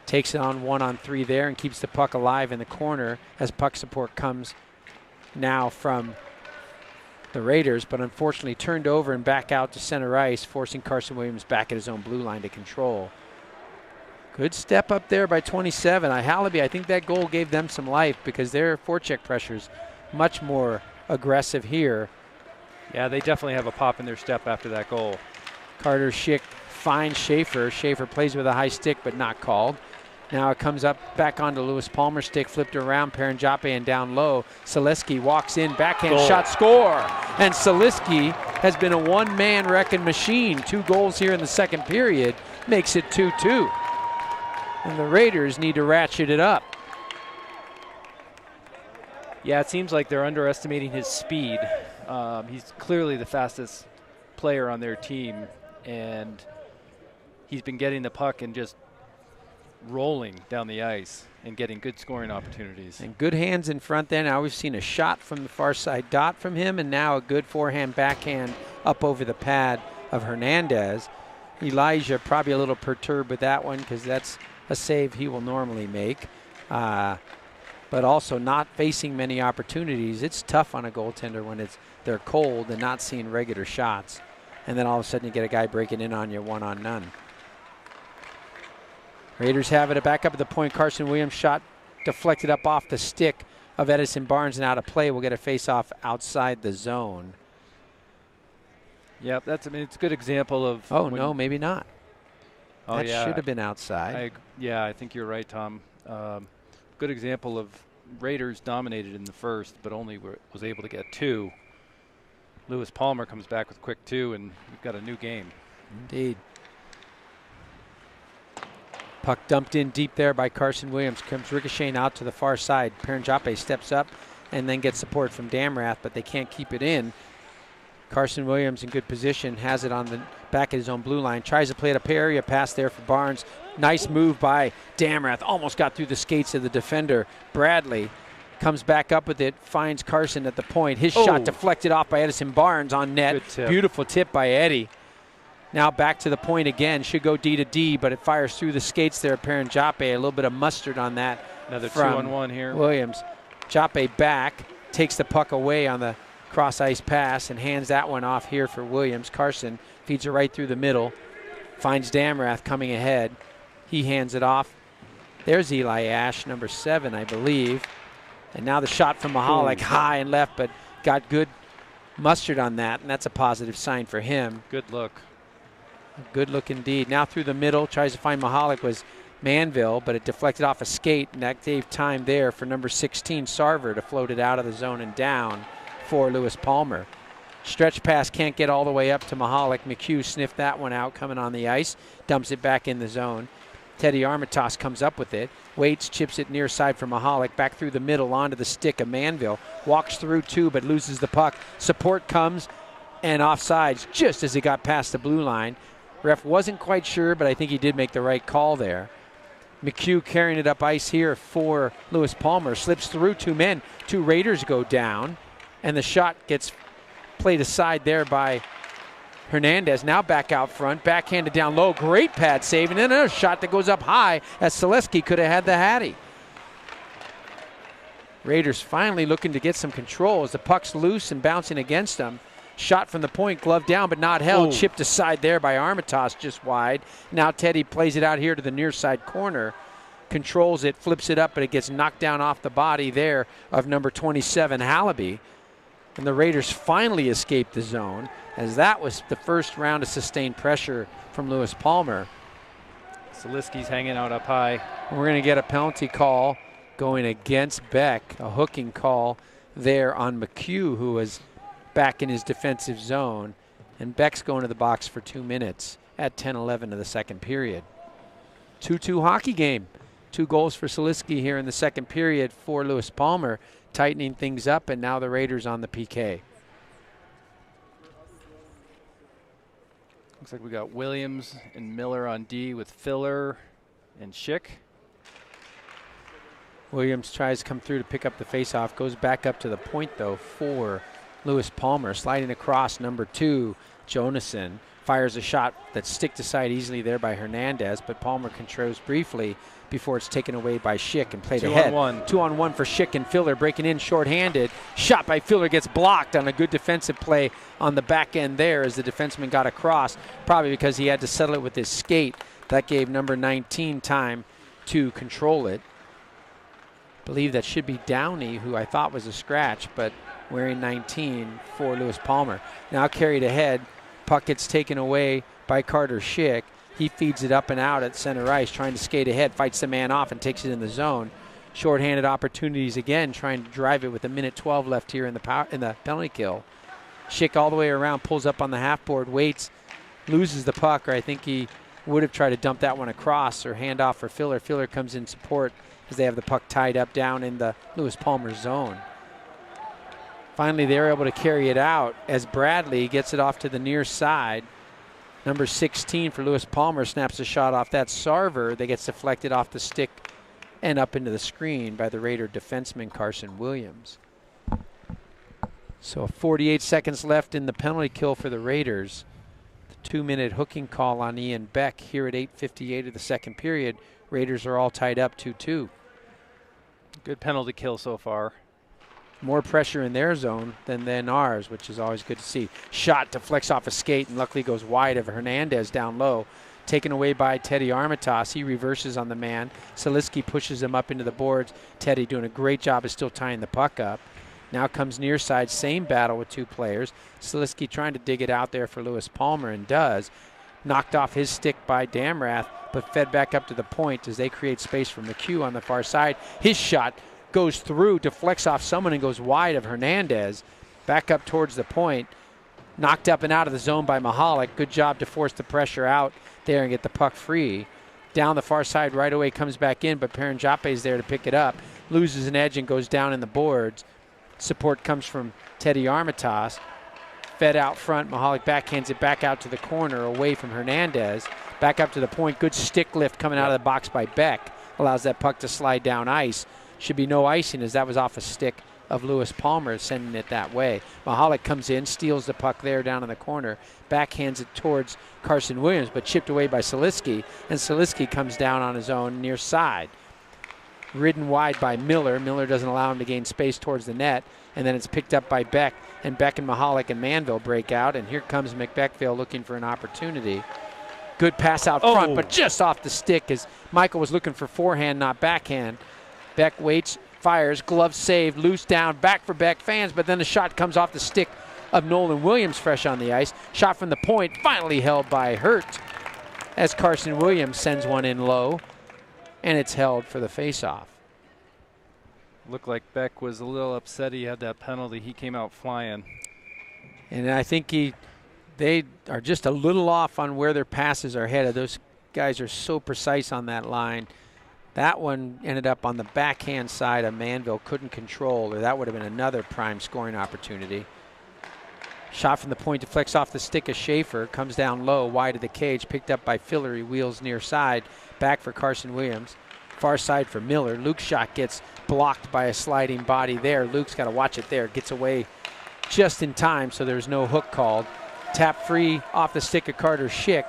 Takes it on 1-on-3 there and keeps the puck alive in the corner as puck support comes now from the Raiders, but unfortunately turned over and back out to center ice, forcing Carson Williams back at his own blue line to control. Good step up there by 27. Hallaby, I think that goal gave them some life because their forecheck pressure's much more aggressive here. Yeah, they definitely have a pop in their step after that goal. Carter Schick finds Schaefer. Schaefer plays with a high stick, but not called. Now it comes up back onto Lewis Palmer's stick, flipped around, Paranjape and down low. Seliski walks in, backhand shot, score! And Seliski has been a one-man wrecking machine. 2 goals here in the second period, makes it 2-2. And the Raiders need to ratchet it up. Yeah, it seems like they're underestimating his speed. He's clearly the fastest player on their team, and he's been getting the puck and just rolling down the ice and getting good scoring opportunities. And good hands in front there. Now we've seen a shot from the far side dot from him, and now a good forehand backhand up over the pad of Hernandez. Elijah probably a little perturbed with that one because that's a save he will normally make. But also not facing many opportunities. It's tough on a goaltender when they're cold and not seeing regular shots. and then all of a sudden you get a guy breaking in on you 1-on-none. Raiders have it back up at the point. Carson Williams shot deflected up off the stick of Edison Barnes and out of play. We'll get a face-off outside the zone. Yep, it's a good example of. Oh, no, maybe not. Oh, that yeah. should have been outside. I think you're right, Tom. Good example of Raiders dominated in the first, but only was able to get 2. Lewis Palmer comes back with quick 2, and we've got a new game. Indeed. Puck dumped in deep there by Carson Williams. Comes ricocheting out to the far side. Perenjape steps up and then gets support from Damrath, but they can't keep it in. Carson Williams in good position, has it on the back of his own blue line. Tries to play it up area pass there for Barnes. Nice move by Damrath. Almost got through the skates of the defender. Bradley comes back up with it, finds Carson at the point. His shot deflected off by Edison Barnes on net. Beautiful tip by Eddie. Now back to the point again. Should go D to D, but it fires through the skates there. Perenjape, a little bit of mustard on that. Another 2-on-1 here. Williams. Jape back, takes the puck away on the cross ice pass and hands that one off here for Williams. Carson feeds it right through the middle. Finds Damrath coming ahead. He hands it off. There's Eli Ash, number 7, I believe. And now the shot from Mahalik, high and left, but got good mustard on that, and that's a positive sign for him. Good look. Good look indeed. Now through the middle, tries to find Mahalik, was Manville, but it deflected off a skate, and that gave time there for number 16, Sarver, to float it out of the zone and down for Lewis Palmer. Stretch pass can't get all the way up to Mahalik. McHugh sniffed that one out coming on the ice, dumps it back in the zone. Teddy Armitage comes up with it, waits, chips it near side for Mahalik, back through the middle onto the stick of Manville, walks through 2 but loses the puck. Support comes and offsides just as he got past the blue line. Ref wasn't quite sure, but I think he did make the right call there. McHugh carrying it up ice here for Lewis Palmer, slips through 2 men. 2 Raiders go down, and the shot gets played aside there by Hernandez. Now back out front, backhanded down low, great pad save, and then another shot that goes up high as Selesky could have had the Hattie. Raiders finally looking to get some control as the puck's loose and bouncing against them. Shot from the point, glove down but not held. Chipped aside there by Armitage, just wide. Now Teddy plays it out here to the near side corner. Controls it, flips it up, but it gets knocked down off the body there of number 27, Hallaby. And the Raiders finally escape the zone, as that was the first round of sustained pressure from Lewis Palmer. Salisky's hanging out up high. We're going to get a penalty call going against Beck, a hooking call there on McHugh, who was back in his defensive zone, and Beck's going to the box for 2 minutes at 10:11 of the second period. 2-2 hockey game. 2 goals for Salisky here in the second period for Lewis Palmer, tightening things up, and now the Raiders on the PK. Looks like we got Williams and Miller on D with Filler and Schick. Williams tries to come through to pick up the faceoff, goes back up to the point though for Lewis Palmer, sliding across number 2, Jonason. Fires a shot that's sticked aside easily there by Hernandez, but Palmer controls briefly before it's taken away by Schick and played ahead. 2-on-1. 2-on-1 for Schick and Filler, breaking in shorthanded. Shot by Filler gets blocked on a good defensive play on the back end there as the defenseman got across, probably because he had to settle it with his skate. That gave number 19 time to control it. Believe that should be Downey, who I thought was a scratch, but wearing 19 for Lewis Palmer. Now carried ahead. Puck gets taken away by Carter Schick. He feeds it up and out at center ice, trying to skate ahead, fights the man off and takes it in the zone. Shorthanded opportunities again, trying to drive it with 1:12 left here in the penalty kill. Schick all the way around, pulls up on the half board, waits, loses the puck, or I think he would have tried to dump that one across or hand off for Filler. Filler comes in support as they have the puck tied up down in the Lewis Palmer zone. Finally, they're able to carry it out as Bradley gets it off to the near side. Number 16 for Lewis Palmer snaps a shot off that Sarver that gets deflected off the stick and up into the screen by the Raider defenseman Carson Williams. So 48 seconds left in the penalty kill for the Raiders. The 2-minute hooking call on Ian Beck here at 8:58 of the second period. Raiders are all tied up 2-2. Good penalty kill so far. more pressure in their zone than ours, which is always good to see. Shot deflects off a skate and luckily goes wide of Hernandez down low. Taken away by Teddy Armitage. He reverses on the man. Saliski pushes him up into the boards. Teddy doing a great job of still tying the puck up. Now comes near side, same battle with two players. Saliski trying to dig it out there for Lewis Palmer and does. Knocked off his stick by Damrath, but fed back up to the point as they create space for McHugh on the far side. His shot goes through, deflects off someone and goes wide of Hernandez. Back up towards the point. Knocked up and out of the zone by Mahalik. Good job to force the pressure out there and get the puck free. Down the far side right away, comes back in, but Paranjape is there to pick it up. Loses an edge and goes down in the boards. Support comes from Teddy Armitage. Fed out front, Mahalik backhands it back out to the corner away from Hernandez. Back up to the point, good stick lift coming out of the box by Beck. Allows that puck to slide down ice. Should be no icing as that was off a stick of Lewis Palmer sending it that way. Mahalik comes in, steals the puck there down in the corner, backhands it towards Carson Williams, but chipped away by Saliski, and Saliski comes down on his own near side. Ridden wide by Miller. Miller doesn't allow him to gain space towards the net, and then it's picked up by Beck, and Beck and Mahalik and Manville break out, and here comes McBeckville looking for an opportunity. Good pass out front, but just off the stick as Michael was looking for forehand, not backhand. Beck waits, fires, glove saved, loose down, back for Beck fans, but then the shot comes off the stick of Nolan Williams fresh on the ice. Shot from the point, finally held by Hurt as Carson Williams sends one in low, and it's held for the faceoff. Looked like Beck was a little upset he had that penalty. He came out flying. And I think they are just a little off on where their passes are headed. Those guys are so precise on that line. That one ended up on the backhand side of Manville, couldn't control, or that would have been another prime scoring opportunity. Shot from the point deflects off the stick of Schaefer, comes down low, wide of the cage, picked up by Fillery, wheels near side, back for Carson Williams. Far side for Miller. Luke's shot gets blocked by a sliding body there. Luke's got to watch it there. Gets away just in time, so there's no hook called. Tap free off the stick of Carter Schick.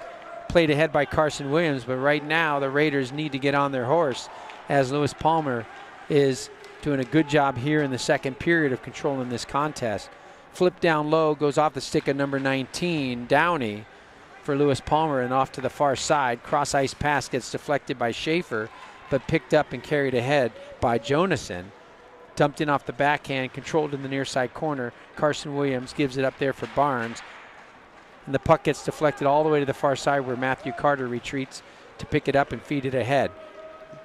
Played ahead by Carson Williams, but right now the Raiders need to get on their horse as Lewis Palmer is doing a good job here in the second period of controlling this contest. Flip down low, goes off the stick of number 19, Downey, for Lewis Palmer and off to the far side. Cross ice pass gets deflected by Schaefer, but picked up and carried ahead by Jonason. Dumped in off the backhand, controlled in the near side corner. Carson Williams gives it up there for Barnes. And the puck gets deflected all the way to the far side where Matthew Carter retreats to pick it up and feed it ahead.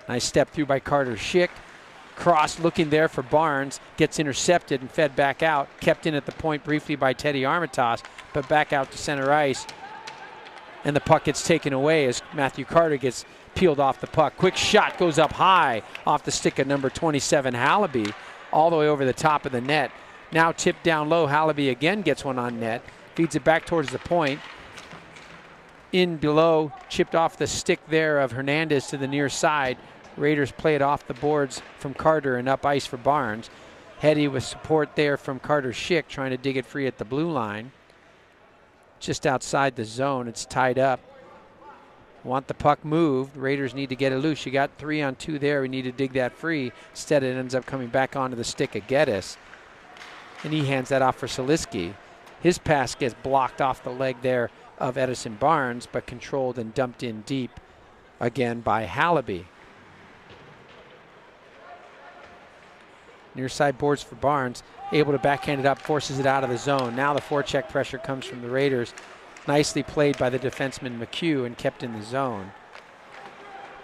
Nice step through by Carter Schick. Cross looking there for Barnes. Gets intercepted and fed back out. Kept in at the point briefly by Teddy Armitage, but back out to center ice. And the puck gets taken away as Matthew Carter gets peeled off the puck. Quick shot goes up high off the stick of number 27, Hallaby, all the way over the top of the net. Now tipped down low. Hallaby again gets one on net. Feeds it back towards the point. In below, chipped off the stick there of Hernandez to the near side. Raiders play it off the boards from Carter and up ice for Barnes. Heady with support there from Carter Schick trying to dig it free at the blue line. Just outside the zone, it's tied up. Want the puck moved. Raiders need to get it loose. You got 3-on-2 there. We need to dig that free. Instead, it ends up coming back onto the stick of Geddes. And he hands that off for Saliski. His pass gets blocked off the leg there of Edison Barnes, but controlled and dumped in deep again by Hallaby. Near side boards for Barnes, able to backhand it up, forces it out of the zone. Now the forecheck pressure comes from the Raiders. Nicely played by the defenseman McHugh and kept in the zone.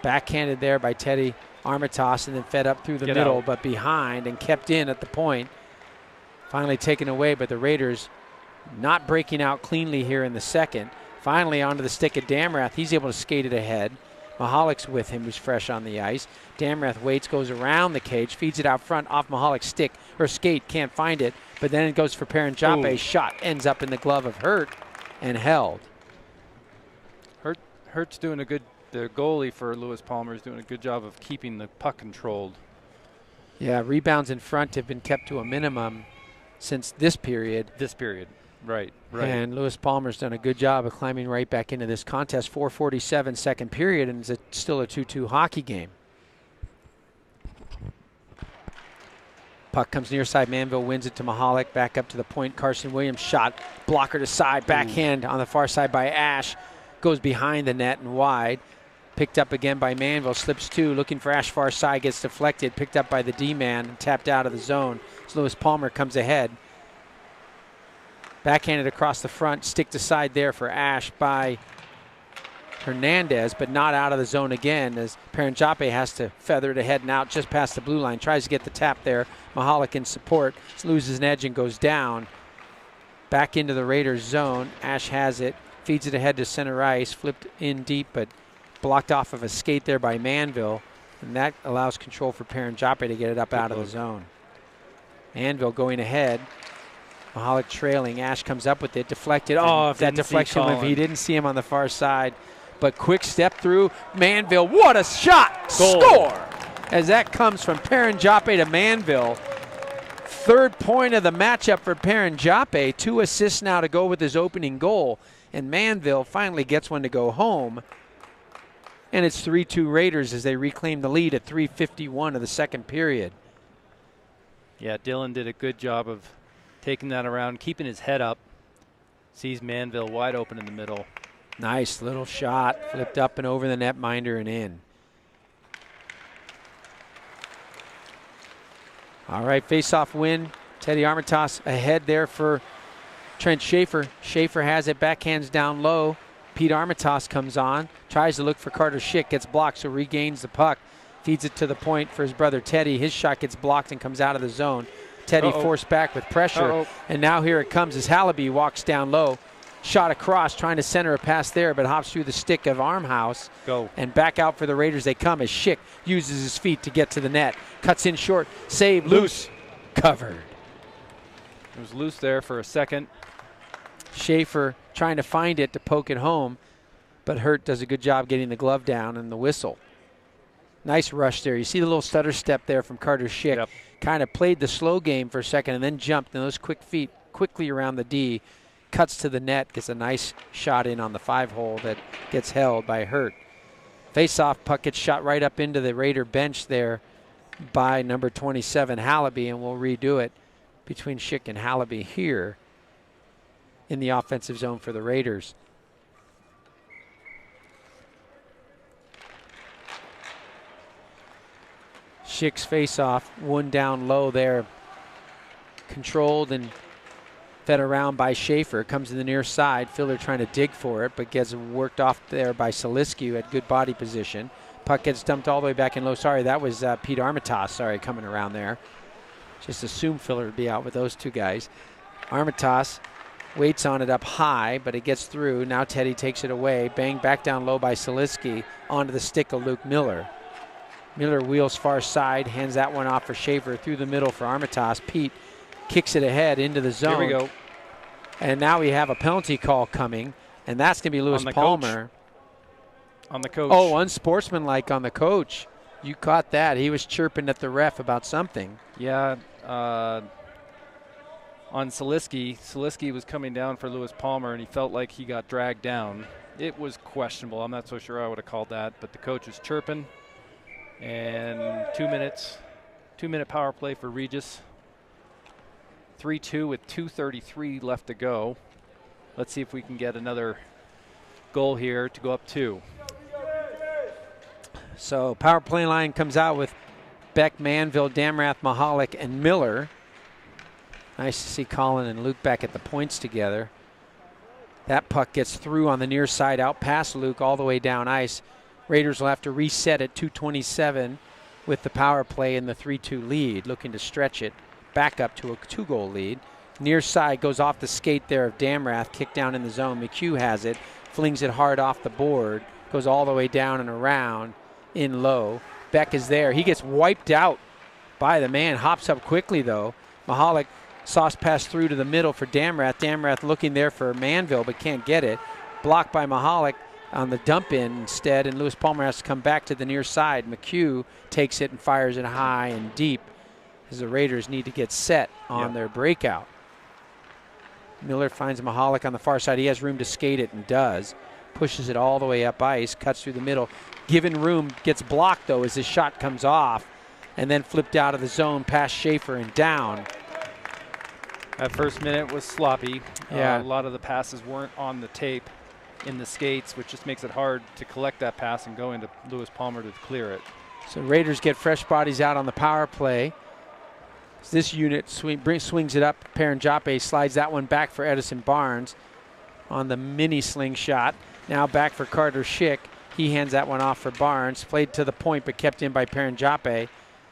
Backhanded there by Teddy Armitage and then fed up through the middle, but behind and kept in at the point. Finally taken away, but the Raiders not breaking out cleanly here in the second. Finally onto the stick of Damrath. He's able to skate it ahead. Mahalik's with him, who's fresh on the ice. Damrath waits, goes around the cage, feeds it out front off Mahalik's stick or skate, can't find it, but then it goes for Paranjape. Shot ends up in the glove of Hurt and held. Hurt's doing a good, the goalie for Lewis Palmer is doing a good job of keeping the puck controlled. Yeah, rebounds in front have been kept to a minimum since this period. Right. And Lewis Palmer's done a good job of climbing right back into this contest. 4:47 second period, and it's still a 2-2 hockey game. Puck comes near side. Manville wins it to Mahalik. Back up to the point. Carson Williams shot. Blocker to side. Backhand on the far side by Ash. Goes behind the net and wide. Picked up again by Manville. Slips two. Looking for Ash far side. Gets deflected. Picked up by the D-man. Tapped out of the zone. So Lewis Palmer comes ahead. Backhanded across the front. Stick to side there for Ash by Hernandez, but not out of the zone again as Paranjape has to feather it ahead and out just past the blue line. Tries to get the tap there. Mahalik in support. Loses an edge and goes down. Back into the Raiders zone. Ash has it. Feeds it ahead to center ice. Flipped in deep, but blocked off of a skate there by Manville. And that allows control for Paranjape to get it up out of the zone. Manville going ahead. Mahalik trailing. Ash comes up with it. Deflected. Oh, if that deflection, if he didn't see him on the far side. But quick step through. Manville, what a shot! Goal. Score! As that comes from Paranjape to Manville. Third point of the matchup for Paranjape. 2 assists now to go with his opening goal. And Manville finally gets one to go home. And it's 3-2 Raiders as they reclaim the lead at 3:51 of the second period. Yeah, Dylan did a good job of taking that around, keeping his head up. Sees Manville wide open in the middle. Nice little shot, flipped up and over the netminder and in. All right, face-off win. Teddy Armitage ahead there for Trent Schaefer. Schaefer has it, backhands down low. Pete Armitage comes on, tries to look for Carter Schick, gets blocked, so regains the puck. Feeds it to the point for his brother Teddy. His shot gets blocked and comes out of the zone. Teddy forced back with pressure. And now here it comes as Hallaby walks down low. Shot across, trying to center a pass there, but hops through the stick of Armhouse. And back out for the Raiders they come as Schick uses his feet to get to the net. Cuts in short, save, loose, covered. It was loose there for a second. Schaefer trying to find it to poke it home, but Hurt does a good job getting the glove down and the whistle. Nice rush there. You see the little stutter step there from Carter Schick. Yep. Kind of played the slow game for a second and then jumped, and those quick feet quickly around the D. Cuts to the net, gets a nice shot in on the 5-hole that gets held by Hurt. Face-off puck gets shot right up into the Raider bench there by number 27, Hallaby, and we'll redo it between Schick and Hallaby here in the offensive zone for the Raiders. Schick's face-off, one down low there, controlled and fed around by Schaefer. Comes to the near side. Filler trying to dig for it, but gets worked off there by Salisky, who had good body position. Puck gets dumped all the way back in low. Sorry, that was Pete Armitage. Sorry, coming around there. Just assumed Filler would be out with those two guys. Armitage waits on it up high, but it gets through. Now Teddy takes it away. Bang back down low by Salisky onto the stick of Luke Miller. Miller wheels far side, hands that one off for Schaefer through the middle for Armitage. Pete kicks it ahead into the zone. Here we go. And now we have a penalty call coming, and that's going to be Lewis Palmer. On the coach. Oh, unsportsmanlike on the coach. You caught that. He was chirping at the ref about something. Yeah. On Salisky. Salisky was coming down for Lewis Palmer, and he felt like he got dragged down. It was questionable. I'm not so sure I would have called that, but the coach was chirping. And 2 minutes. 2-minute power play for Regis. 3-2 with 2:33 left to go. Let's see if we can get another goal here to go up 2. So power play line comes out with Beck, Manville, Damrath, Mahalik, and Miller. Nice to see Colin and Luke back at the points together. That puck gets through on the near side, out past Luke, all the way down ice. Raiders will have to reset at 2:27 with the power play in the 3-2 lead, looking to stretch it back up to a 2-goal lead. Near side goes off the skate there of Damrath, kicked down in the zone. McHugh has it, flings it hard off the board, goes all the way down and around in low. Beck is there. He gets wiped out by the man, hops up quickly though. Mahalik sauce pass through to the middle for Damrath. Damrath looking there for Manville but can't get it. Blocked by Mahalik on the dump in instead, and Lewis Palmer has to come back to the near side. McHugh takes it and fires it high and deep as the Raiders need to get set on their breakout. Miller finds Mahalik on the far side. He has room to skate it and does. Pushes it all the way up ice, cuts through the middle. Given room, gets blocked though as his shot comes off. and then flipped out of the zone past Schaefer and down. That first minute was sloppy. Yeah. A lot of the passes weren't on the tape in the skates, which just makes it hard to collect that pass and go into Lewis Palmer to clear it. So Raiders get fresh bodies out on the power play. This unit swings it up. Paranjape slides that one back for Edison Barnes on the mini slingshot. Now back for Carter Schick. He hands that one off for Barnes. Played to the point but kept in by Paranjape.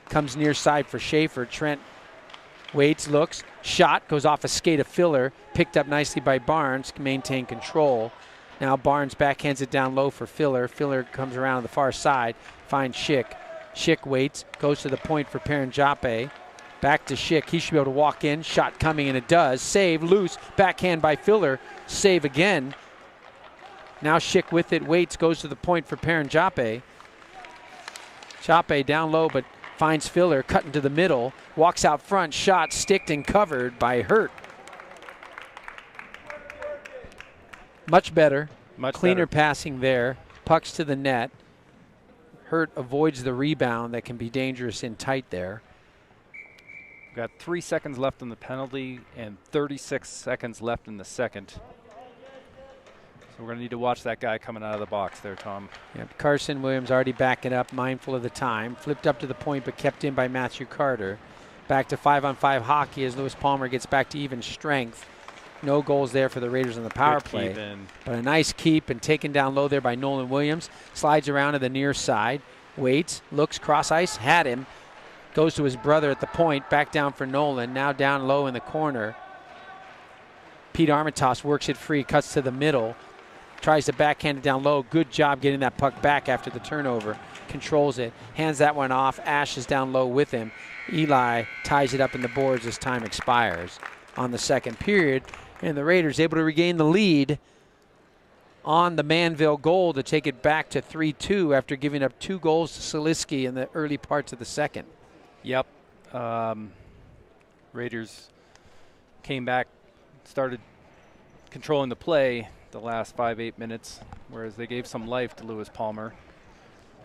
Comes near side for Schaefer. Trent waits, looks, shot, goes off a skate of Filler. Picked up nicely by Barnes, maintain control. Now Barnes backhands it down low for Filler. Filler comes around on the far side, finds Schick. Schick waits, goes to the point for Paranjape. Back to Schick. He should be able to walk in. Shot coming, and it does. Save, loose, backhand by Filler. Save again. Now Schick with it, waits, goes to the point for Paranjape. Chape down low, but finds Filler, cutting to the middle. Walks out front, shot, sticked and covered by Hurt. Much better. Cleaner passing there. Pucks to the net. Hurt avoids the rebound that can be dangerous in tight there. Got 3 seconds left on the penalty and 36 seconds left in the second. So we're going to need to watch that guy coming out of the box there, Tom. Yep, Carson Williams already backing up, mindful of the time. Flipped up to the point but kept in by Matthew Carter. Back to 5-on-5 hockey as Lewis Palmer gets back to even strength. No goals there for the Raiders on the power play. But a nice keep and taken down low there by Nolan Williams. Slides around to the near side. Waits, looks, cross ice, had him. Goes to his brother at the point, back down for Nolan. Now down low in the corner. Pete Armitage works it free, cuts to the middle. Tries to backhand it down low. Good job getting that puck back after the turnover. Controls it, hands that one off. Ash is down low with him. Eli ties it up in the boards as time expires on the second period. And the Raiders able to regain the lead on the Manville goal to take it back to 3-2 after giving up 2 goals to Saliski in the early parts of the second. Yep. Raiders came back, started controlling the play the last 5-8 minutes, whereas they gave some life to Lewis Palmer.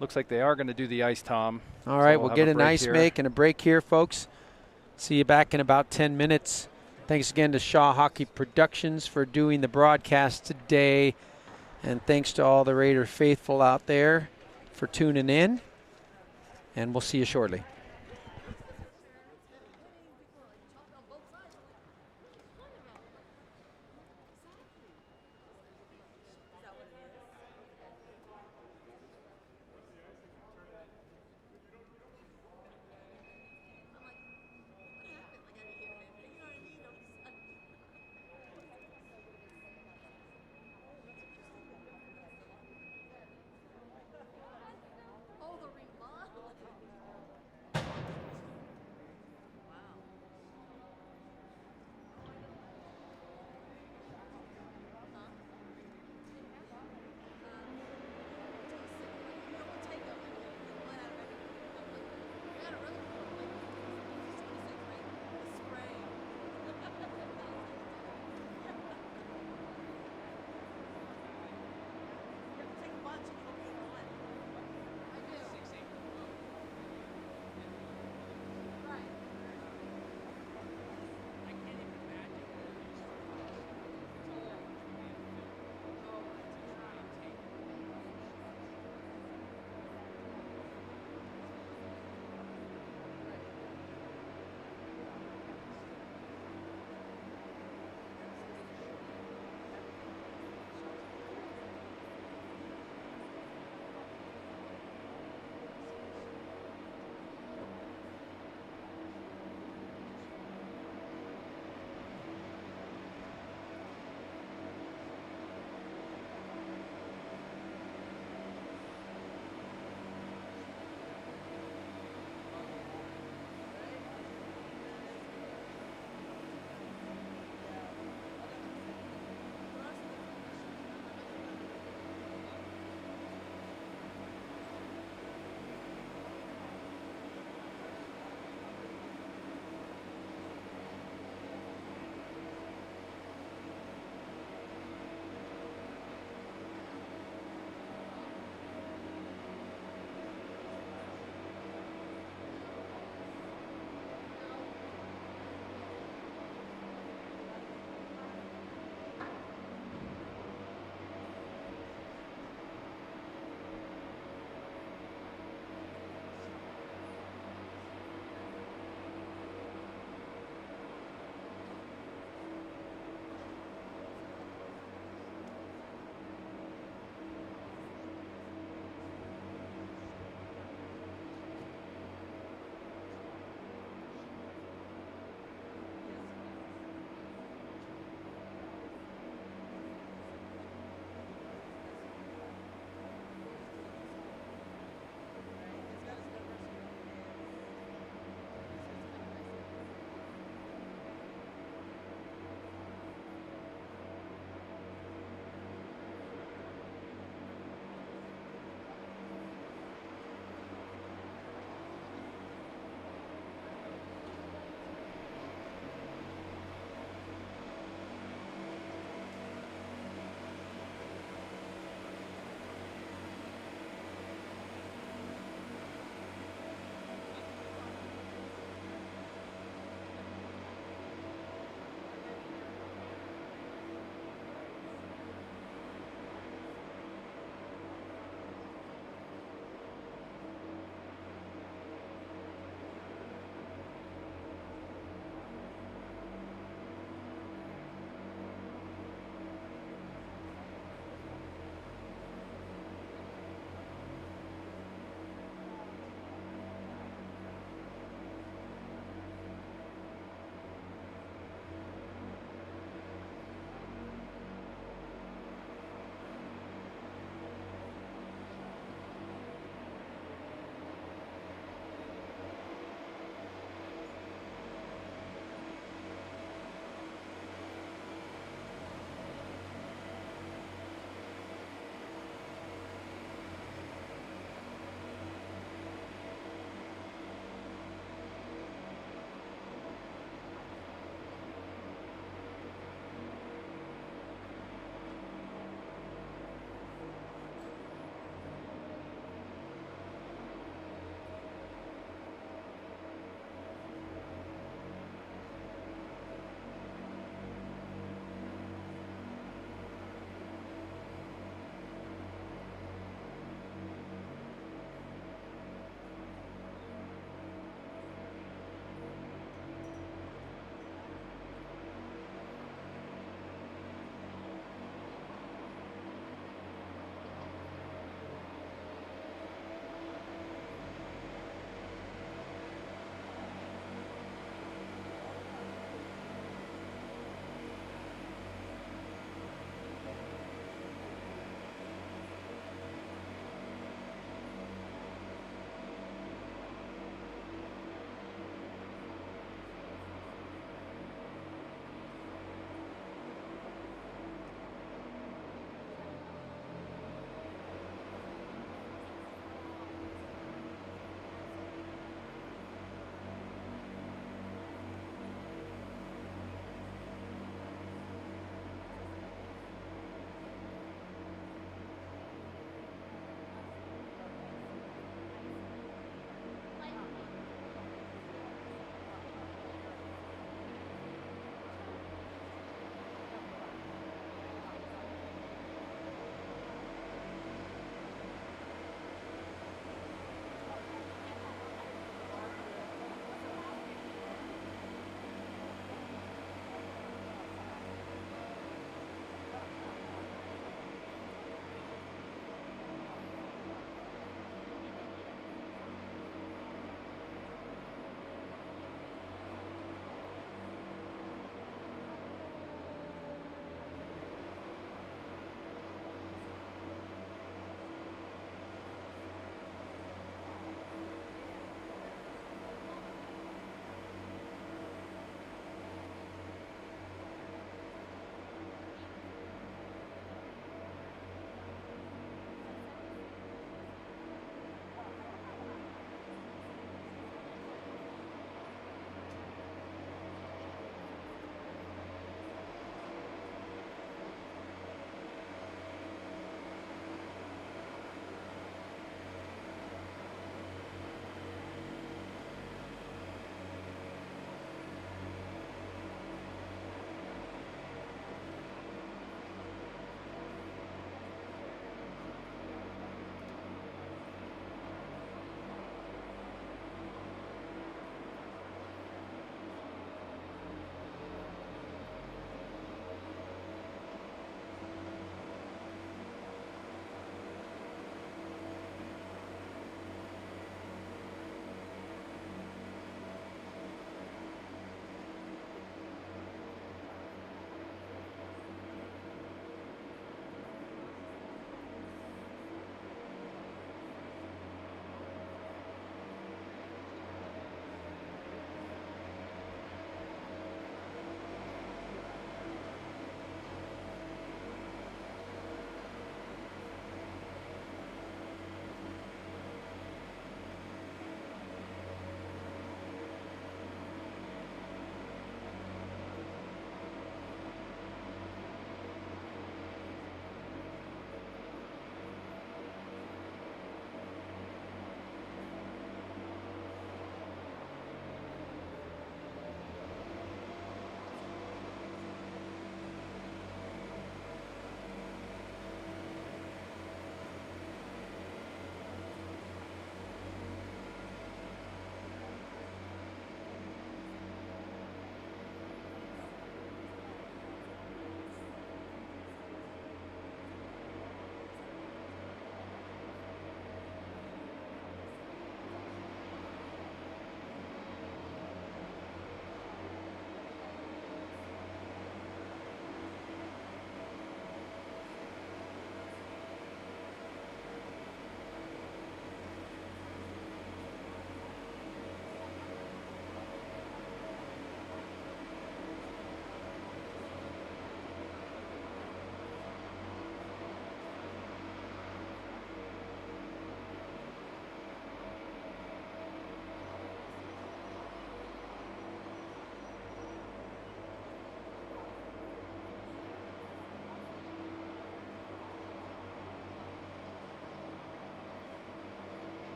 Looks like they are going to do the ice, Tom. All right, we'll get an ice make and a break here, folks. See you back in about 10 minutes. Thanks again to Shaw Hockey Productions for doing the broadcast today. And thanks to all the Raider faithful out there for tuning in. And we'll see you shortly.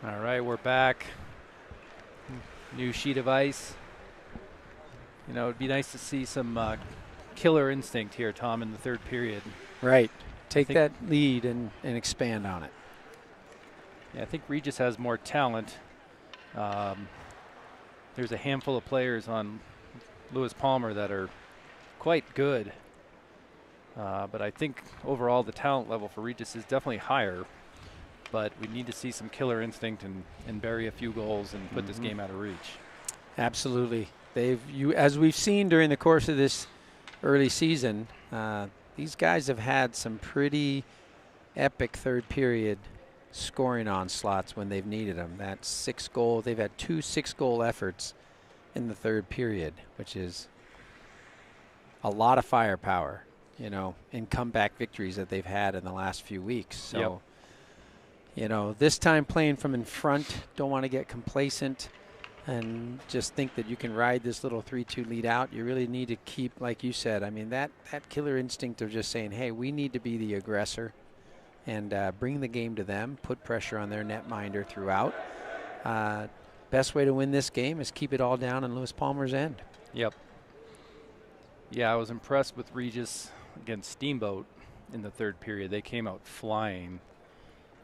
All right, we're back. New sheet of ice. You know, it'd be nice to see some killer instinct here, Tom, in the third period. Right. Take that lead and expand on it. Yeah, I think Regis has more talent. There's a handful of players on Lewis Palmer that are quite good. But I think overall the talent level for Regis is definitely higher. But we need to see some killer instinct and bury a few goals and put this game out of reach. Absolutely. As we've seen during the course of this early season, these guys have had some pretty epic third period scoring onslaughts when they've needed them. That's 6 goals. They've had 2 6-goal efforts in the third period, which is a lot of firepower, you know, in comeback victories that they've had in the last few weeks. So, you know, this time playing from in front, don't want to get complacent and just think that you can ride this little 3-2 lead out. You really need to keep, like you said, I mean, that killer instinct of just saying, hey, we need to be the aggressor and bring the game to them, put pressure on their netminder throughout. Best way to win this game is keep it all down on Lewis Palmer's end. Yep. Yeah, I was impressed with Regis against Steamboat in the third period. They came out flying,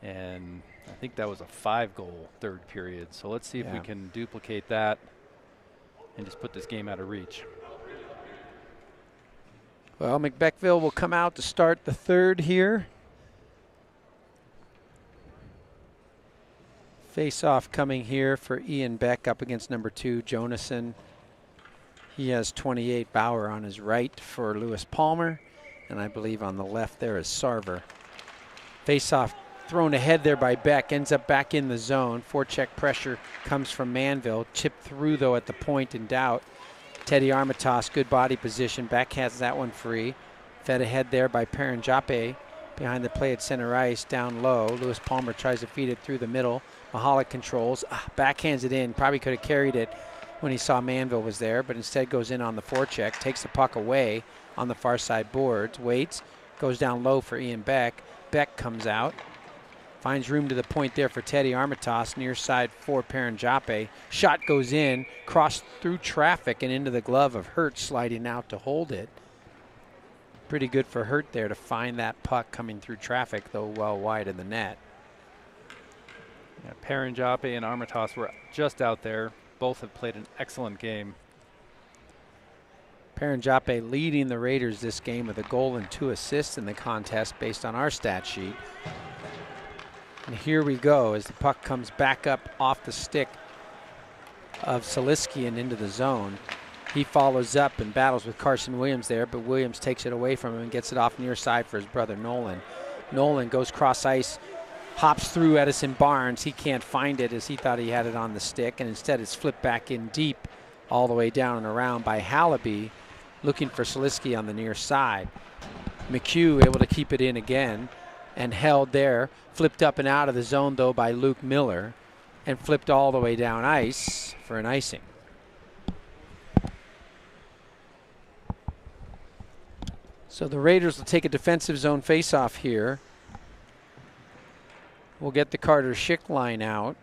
and I think that was a 5-goal third period. So let's see if we can duplicate that and just put this game out of reach. Well, McBeckville will come out to start the third here. Face-off coming here for Ian Beck up against number 2, Jonason. He has 28, Bauer on his right for Lewis Palmer. And I believe on the left there is Sarver. Face-off thrown ahead there by Beck, ends up back in the zone. Forecheck pressure comes from Manville. Chipped through, though, at the point in doubt. Teddy Armitage, good body position. Beck has that one free. Fed ahead there by Paranjape. Behind the play at center ice, down low. Lewis Palmer tries to feed it through the middle. Mahalik controls, backhands it in. Probably could have carried it when he saw Manville was there, but instead goes in on the forecheck, takes the puck away on the far side boards, waits, goes down low for Ian Beck. Beck comes out, finds room to the point there for Teddy Armitage, near side for Paranjape. Shot goes in, crossed through traffic and into the glove of Hurt, sliding out to hold it. Pretty good for Hurt there to find that puck coming through traffic, though well wide of the net. Yeah, Paranjape and Armitage were just out there. Both have played an excellent game. Paranjape leading the Raiders this game with a goal and 2 assists in the contest based on our stat sheet. And here we go as the puck comes back up off the stick of Saliski and into the zone. He follows up and battles with Carson Williams there, but Williams takes it away from him and gets it off near side for his brother Nolan. Nolan goes cross ice, hops through Edison Barnes. He can't find it as he thought he had it on the stick, and instead it's flipped back in deep all the way down and around by Hallaby, looking for Saliski on the near side. McHugh able to keep it in again and held there. Flipped up and out of the zone, though, by Luke Miller, and flipped all the way down ice for an icing. So the Raiders will take a defensive zone faceoff here. We'll get the Carter Schick line out.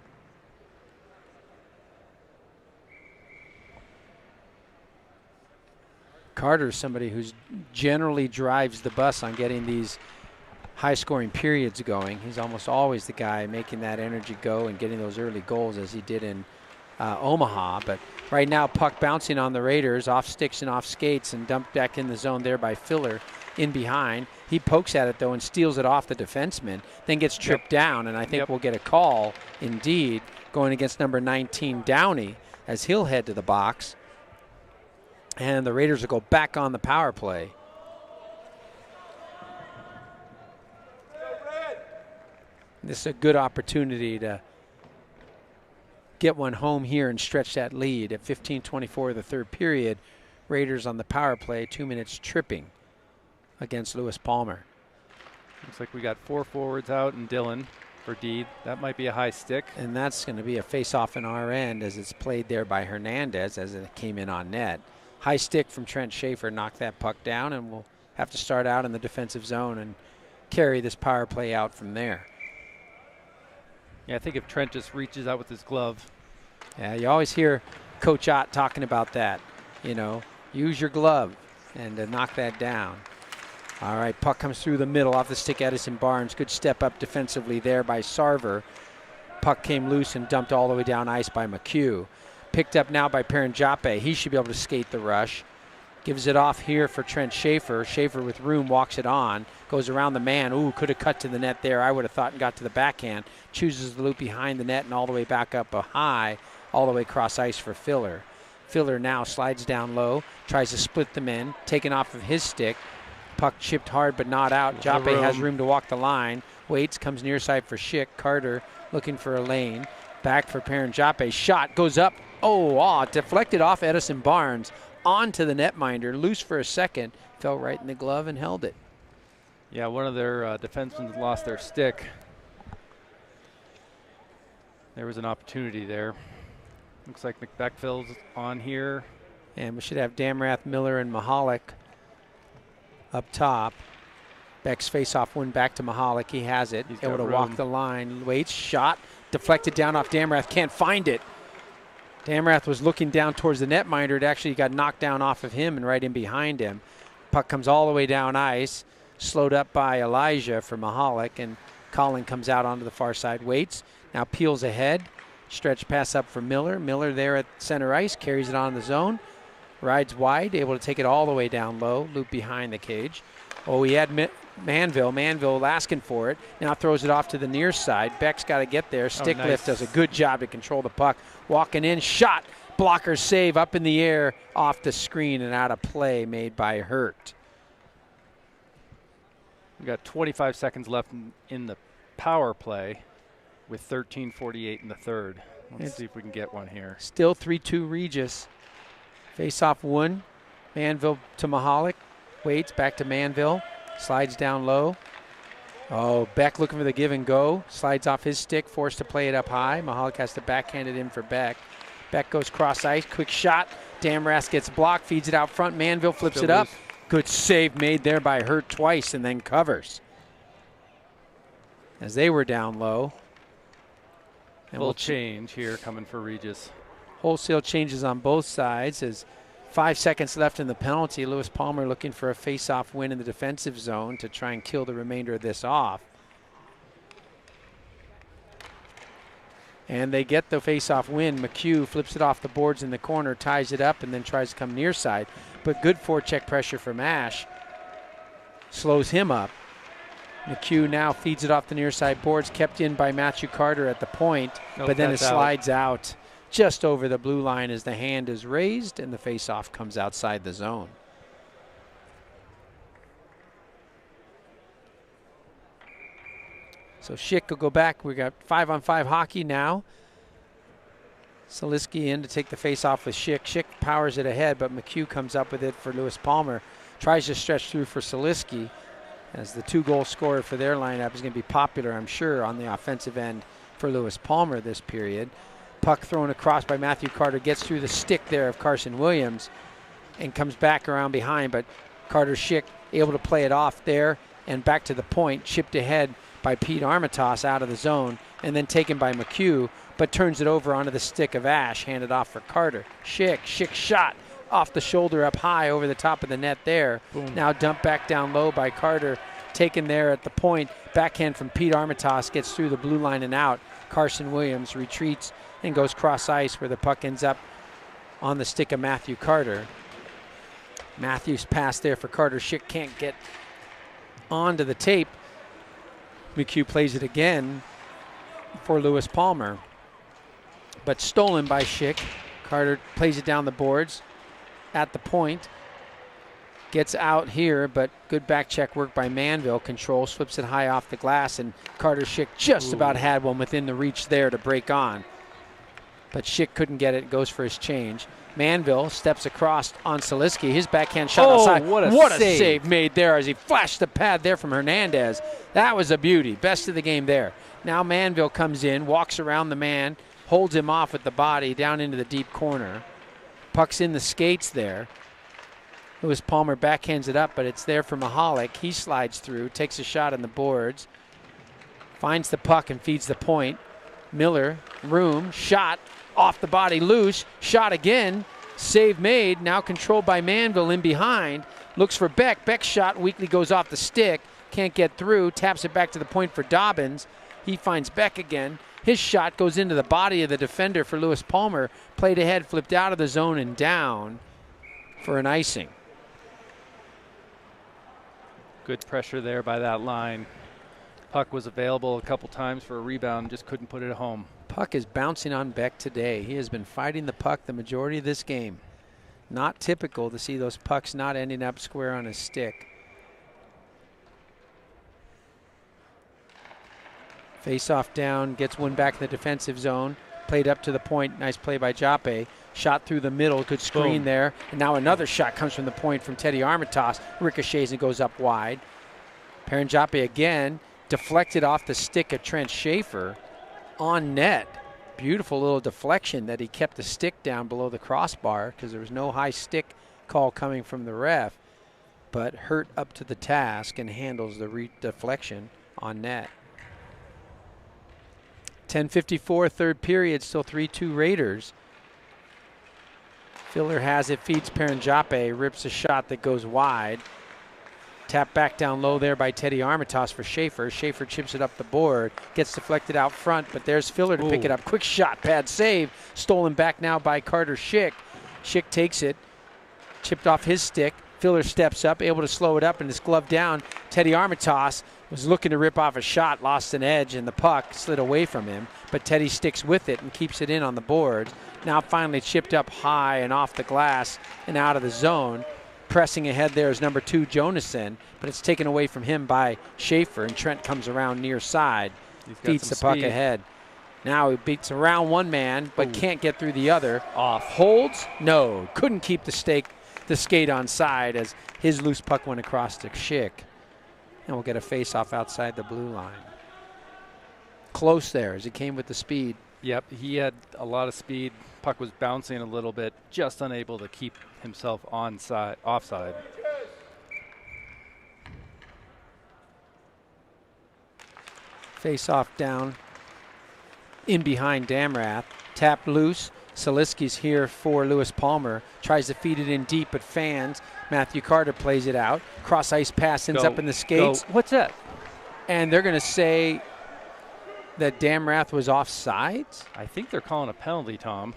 Carter's somebody who's generally drives the bus on getting these high-scoring periods going. He's almost always the guy making that energy go and getting those early goals, as he did in Omaha. But right now, puck bouncing on the Raiders, off sticks and off skates, and dumped back in the zone there by Filler in behind. He pokes at it, though, and steals it off the defenseman, then gets tripped down, and I think we'll get a call, indeed, going against number 19, Downey, as he'll head to the box. And the Raiders will go back on the power play. This is a good opportunity to get one home here and stretch that lead. At 15:24 of the third period, Raiders on the power play, 2 minutes tripping against Lewis Palmer. Looks like we got 4 forwards out and Dylan for D. That might be a high stick. And that's going to be a face-off in our end as it's played there by Hernandez as it came in on net. High stick from Trent Schaefer knocked that puck down, and we'll have to start out in the defensive zone and carry this power play out from there. Yeah, I think if Trent just reaches out with his glove. Yeah, you always hear Coach Ott talking about that. You know, use your glove and knock that down. All right, puck comes through the middle off the stick, Edison Barnes. Good step up defensively there by Sarver. Puck came loose and dumped all the way down ice by McHugh. Picked up now by Paranjape. He should be able to skate the rush. Gives it off here for Trent Schaefer. Schaefer with room walks it on. Goes around the man. Ooh, could have cut to the net there, I would have thought, and got to the backhand. Chooses the loop behind the net and all the way back up a high, all the way across ice for Filler. Filler now slides down low, tries to split them in, taken off of his stick. Puck chipped hard but not out. Jape has room to walk the line. Waits, comes near side for Schick. Carter looking for a lane. Back for Paranjape. Shot goes up. Oh, deflected off Edison Barnes onto the netminder. Loose for a second. Fell right in the glove and held it. Yeah, one of their defensemen lost their stick. There was an opportunity there. Looks like McBeckfield's on here. And we should have Damrath, Miller, and Mahalik up top. Beck's face-off win back to Mahalik. He has it. He's able to got walk room. the line. Waits, shot, deflected down off Damrath. Can't find it. Damrath was looking down towards the netminder. It actually got knocked down off of him and right in behind him. Puck comes all the way down ice. Slowed up by Elijah for Mahalik, and Colin comes out onto the far side. Waits, now peels ahead. Stretch pass up for Miller. Miller there at center ice, carries it on the zone. Rides wide, able to take it all the way down low, loop behind the cage. Oh, he had Manville. Manville asking for it. Now throws it off to the near side. Beck's got to get there. Stick lift does a good job to control the puck. Walking in, shot. Blocker save up in the air off the screen and out of play made by Hurt. We got 25 seconds left in the power play with 13:48 in the third. Let's see if we can get one here. Still 3-2 Regis. Face-off one. Manville to Mahalik. Waits back to Manville. Slides down low. Oh, Beck looking for the give and go. Slides off his stick, forced to play it up high. Mahalik has to backhand it in for Beck. Beck goes cross ice. Quick shot. Damrath gets blocked, feeds it out front. Manville flips Still it up. loose. Good save made there by Hurt twice and then covers. As they were down low. And Full we'll change here coming for Regis. wholesale changes on both sides as 5 seconds left in the penalty. Lewis Palmer looking for a face-off win in the defensive zone to try and kill the remainder of this off. And they get the face-off win. McHugh flips it off the boards in the corner, ties it up, and then tries to come near side. But good forecheck pressure from Ash. Slows him up. McHugh now feeds it off the near side boards, kept in by Matthew Carter at the point, Nope, but then it that's out. slides out just over the blue line as the hand is raised and the face-off comes outside the zone. So Schick will go back. We got 5-on-5 hockey now. Saliski in to take the face-off with Schick. Schick powers it ahead, but McHugh comes up with it for Lewis Palmer. Tries to stretch through for Saliski, as the 2-goal scorer for their lineup is going to be popular, I'm sure, on the offensive end for Lewis Palmer this period. Puck thrown across by Matthew Carter, gets through the stick there of Carson Williams and comes back around behind, but Carter Schick able to play it off there and back to the point, chipped ahead by Pete Armitage out of the zone and then taken by McHugh, but turns it over onto the stick of Ash, handed off for Carter. Schick shot off the shoulder up high over the top of the net there. Boom. Now dumped back down low by Carter, taken there at the point. Backhand from Pete Armitage, gets through the blue line and out. Carson Williams retreats and goes cross ice where the puck ends up on the stick of Matthew Carter. Matthews pass there for Carter. Schick can't get onto the tape. McHugh plays it again for Lewis Palmer, but stolen by Schick. Carter plays it down the boards at the point. Gets out here, but good back check work by Manville. Control, flips it high off the glass, and Carter Schick just about had one within the reach there to break on. But Schick couldn't get it, goes for his change. Manville steps across on Saliski. His backhand shot outside. What a save made there as he flashed the pad there from Hernandez. That was a beauty. Best of the game there. Now Manville comes in, walks around the man, holds him off with the body down into the deep corner. Puck's in the skates there. Lewis Palmer backhands it up, but it's there for Mahalik. He slides through, takes a shot on the boards, finds the puck and feeds the point. Miller, room, shot, off the body, loose, shot again, save made, now controlled by Manville in behind, looks for Beck, Beck's shot weakly goes off the stick, can't get through, taps it back to the point for Dobbins, he finds Beck again, his shot goes into the body of the defender for Lewis Palmer, played ahead, flipped out of the zone and down for an icing. Good pressure there by that line. Puck was available a couple times for a rebound, just couldn't put it home. Puck is bouncing on Beck today. He has been fighting the puck the majority of this game. Not typical to see those pucks not ending up square on his stick. Face-off down, gets one back in the defensive zone. Played up to the point, nice play by Jape. Shot through the middle, good screen Boom. there. And now another shot comes from the point from Teddy Armitage. Ricochets and goes up wide. Perrin Jape again, deflected off the stick of Trent Schaefer on net. Beautiful little deflection that he kept the stick down below the crossbar because there was no high stick call coming from the ref, but Hurt up to the task and handles the deflection on net. 10:54, third period, still 3-2 Raiders. Filler has it, feeds Perrin Jape, rips a shot that goes wide. Tap back down low there by Teddy Armitage for Schaefer. Schaefer chips it up the board, gets deflected out front, but there's Filler to pick it up. Quick shot, bad save. Stolen back now by Carter Schick. Schick takes it, chipped off his stick. Filler steps up, able to slow it up, and it's gloved down. Teddy Armitage was looking to rip off a shot, lost an edge, and the puck slid away from him. But Teddy sticks with it and keeps it in on the board. Now finally chipped up high and off the glass and out of the zone. Pressing ahead there is number 2, Jonason, but it's taken away from him by Schaefer, and Trent comes around near side, feeds the puck ahead. Now he beats around one man, but can't get through the other. Off. Holds? No. Couldn't keep the skate on side as his loose puck went across to Schick. And we'll get a face-off outside the blue line. Close there as he came with the speed. Yep, he had a lot of speed. Puck was bouncing a little bit, just unable to keep himself offside. Face-off down in behind Damrath. Tapped loose. Saliski's here for Lewis Palmer. Tries to feed it in deep, but fans. Matthew Carter plays it out. Cross ice pass ends up in the skates. What's that? And they're going to say that Damrath was offsides? I think they're calling a penalty, Tom.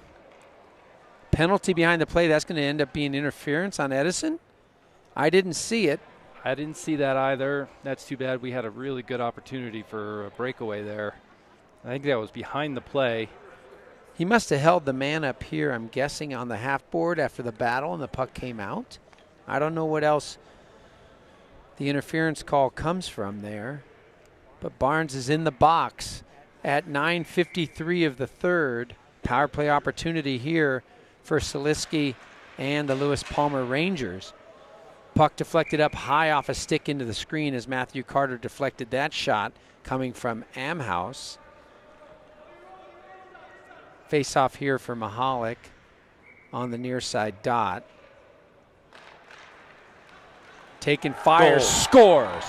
Penalty behind the play. That's going to end up being interference on Edison? I didn't see it. I didn't see that either. That's too bad. We had a really good opportunity for a breakaway there. I think that was behind the play. He must have held the man up here, I'm guessing, on the half board after the battle and the puck came out. I don't know what else the interference call comes from there. But Barnes is in the box at 9:53 of the third. Power play opportunity here for Saliski and the Lewis Palmer Rangers. Puck deflected up high off a stick into the screen as Matthew Carter deflected that shot coming from Amhouse. Face off here for Mahalik on the near side dot. Taking fire, scores.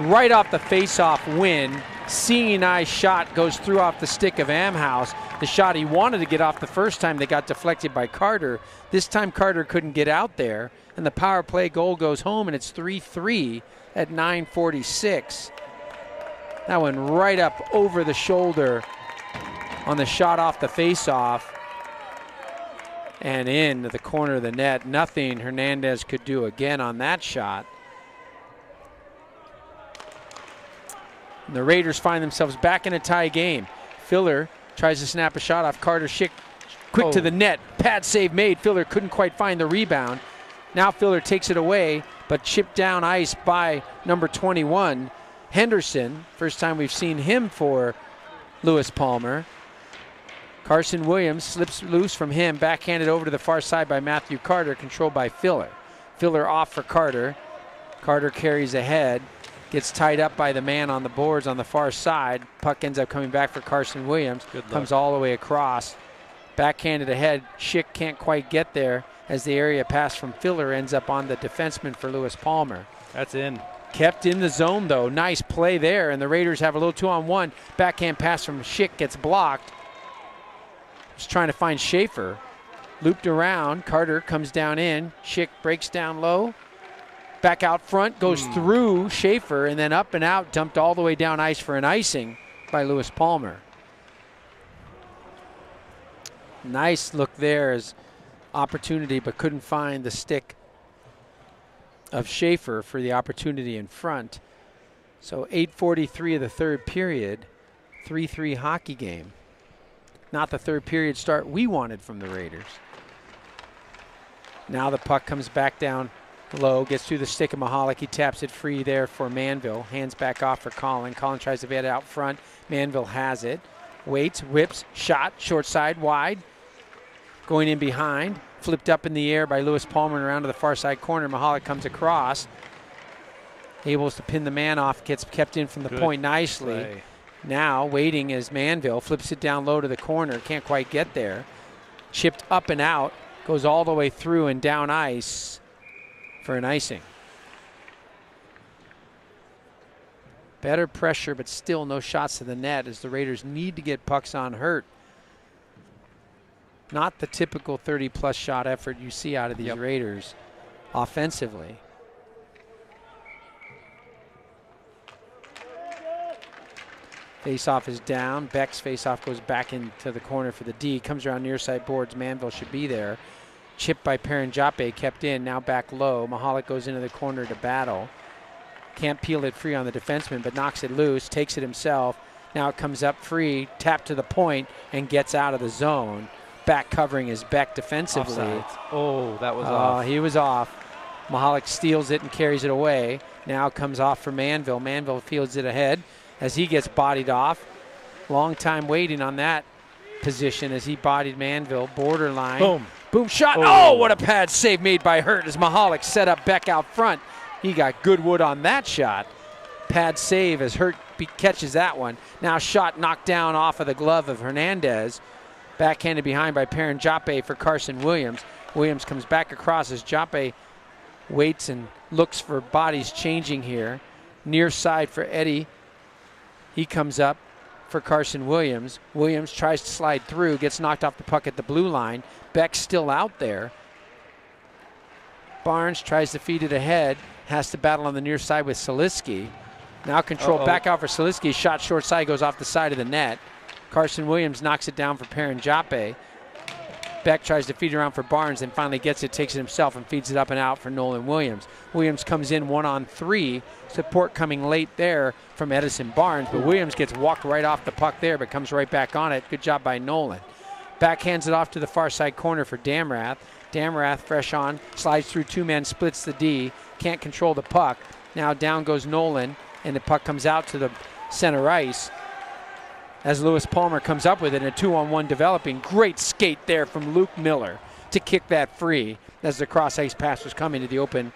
Right off the face-off win. Seeing eye shot goes through off the stick of Amhouse. The shot he wanted to get off the first time that got deflected by Carter. This time Carter couldn't get out there, and the power play goal goes home, and it's 3-3 at 9:46. That went right up over the shoulder on the shot off the face-off and into the corner of the net. Nothing Hernandez could do again on that shot. And the Raiders find themselves back in a tie game. Filler tries to snap a shot off Carter Schick. Quick to the net. Pad save made. Filler couldn't quite find the rebound. Now Filler takes it away, but chipped down ice by number 21, Henderson. First time we've seen him for Lewis Palmer. Carson Williams slips loose from him, backhanded over to the far side by Matthew Carter, controlled by Filler. Filler off for Carter. Carter carries ahead, gets tied up by the man on the boards on the far side. Puck ends up coming back for Carson Williams. Comes all the way across. Backhanded ahead. Schick can't quite get there as the area pass from Filler ends up on the defenseman for Lewis Palmer. That's in. Kept in the zone, though. Nice play there, and the Raiders have a little 2-on-1. Backhand pass from Schick gets blocked. Just trying to find Schaefer. Looped around. Carter comes down in. Schick breaks down low. Back out front, goes through Schaefer, and then up and out, dumped all the way down ice for an icing by Lewis Palmer. Nice look there as opportunity, but couldn't find the stick of Schaefer for the opportunity in front. So 8:43 of the third period, 3-3 hockey game. Not the third period start we wanted from the Raiders. Now the puck comes back down low, gets through the stick of Mahalik. He taps it free there for Manville. Hands back off for Colin. Colin tries to get it out front. Manville has it. Waits, whips, shot, short side, wide. Going in behind. Flipped up in the air by Lewis Palmer and around to the far side corner. Mahalik comes across. Able to pin the man off. Gets kept in from the point nicely. Play. Now waiting is Manville. Flips it down low to the corner. Can't quite get there. Chipped up and out. Goes all the way through and down ice for an icing. Better pressure, but still no shots to the net as the Raiders need to get pucks on hurt. Not the typical 30-plus shot effort you see out of these Raiders offensively. Faceoff is down. Beck's faceoff goes back into the corner for the D. Comes around near side boards. Manville should be there. Chipped by Paranjape, kept in, now back low. Mahalik goes into the corner to battle. Can't peel it free on the defenseman, but knocks it loose, takes it himself. Now it comes up free, tapped to the point, and gets out of the zone. Back covering is Beck defensively. Offside. Oh, that was off. He was off. Mahalik steals it and carries it away. Now comes off for Manville. Manville fields it ahead as he gets bodied off. Long time waiting on that position as he bodied Manville. Borderline. Boom. Boom shot. Oh, what a pad save made by Hurt as Mahalik set up Beck out front. He got good wood on that shot. Pad save as Hurt catches that one. Now shot knocked down off of the glove of Hernandez. Backhanded behind by Paranjape for Carson Williams. Williams comes back across as Jape waits and looks for bodies changing here. Near side for Eddie. He comes up for Carson Williams. Williams tries to slide through, gets knocked off the puck at the blue line. Beck's still out there. Barnes tries to feed it ahead, has to battle on the near side with Saliski. Now control back out for Saliski. Shot short side goes off the side of the net. Carson Williams knocks it down for Paranjape. Beck tries to feed it around for Barnes and finally gets it, takes it himself and feeds it up and out for Nolan Williams. Williams comes in 1-on-3. Support coming late there from Edison Barnes, but Williams gets walked right off the puck there but comes right back on it. Good job by Nolan. Backhands it off to the far side corner for Damrath. Damrath fresh on, slides through two men, splits the D, can't control the puck. Now down goes Nolan and the puck comes out to the center ice as Lewis Palmer comes up with it in a 2-on-1 developing. Great skate there from Luke Miller to kick that free as the cross ice pass was coming to the open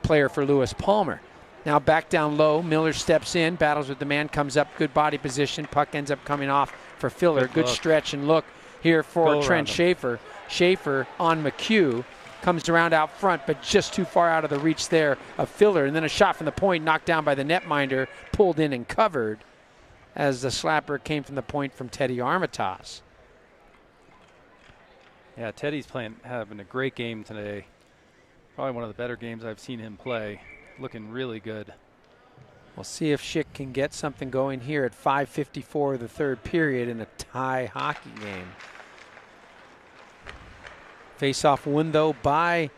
player for Lewis Palmer. Now back down low, Miller steps in, battles with the man, comes up, good body position, puck ends up coming off for Filler. Good stretch and look here for Trent Schaefer. Schaefer on McHugh, comes around out front, but just too far out of the reach there of Filler. And then a shot from the point knocked down by the netminder, pulled in and covered as the slapper came from the point from Teddy Armitage. Yeah, Teddy's having a great game today. Probably one of the better games I've seen him play. Looking really good. We'll see if Schick can get something going here at 5:54 of the third period in a tie hockey game. Face-off win, though, by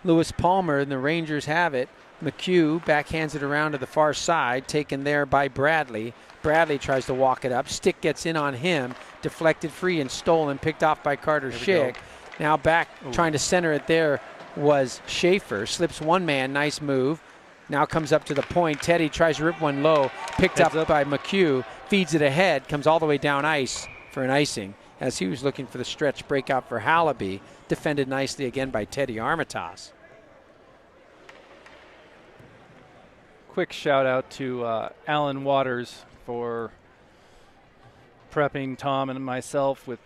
Lewis Palmer, and the Rangers have it. McHugh backhands it around to the far side, taken there by Bradley. Bradley tries to walk it up. Stick gets in on him. Deflected free and stolen, picked off by Carter Schick. Now back trying to center it there was Schaefer. Slips one man, nice move. Now comes up to the point. Teddy tries to rip one low. Picked up by McHugh. Feeds it ahead. Comes all the way down ice for an icing as he was looking for the stretch breakout for Hallaby. Defended nicely again by Teddy Armitage. Quick shout out to Alan Waters for prepping Tom and myself with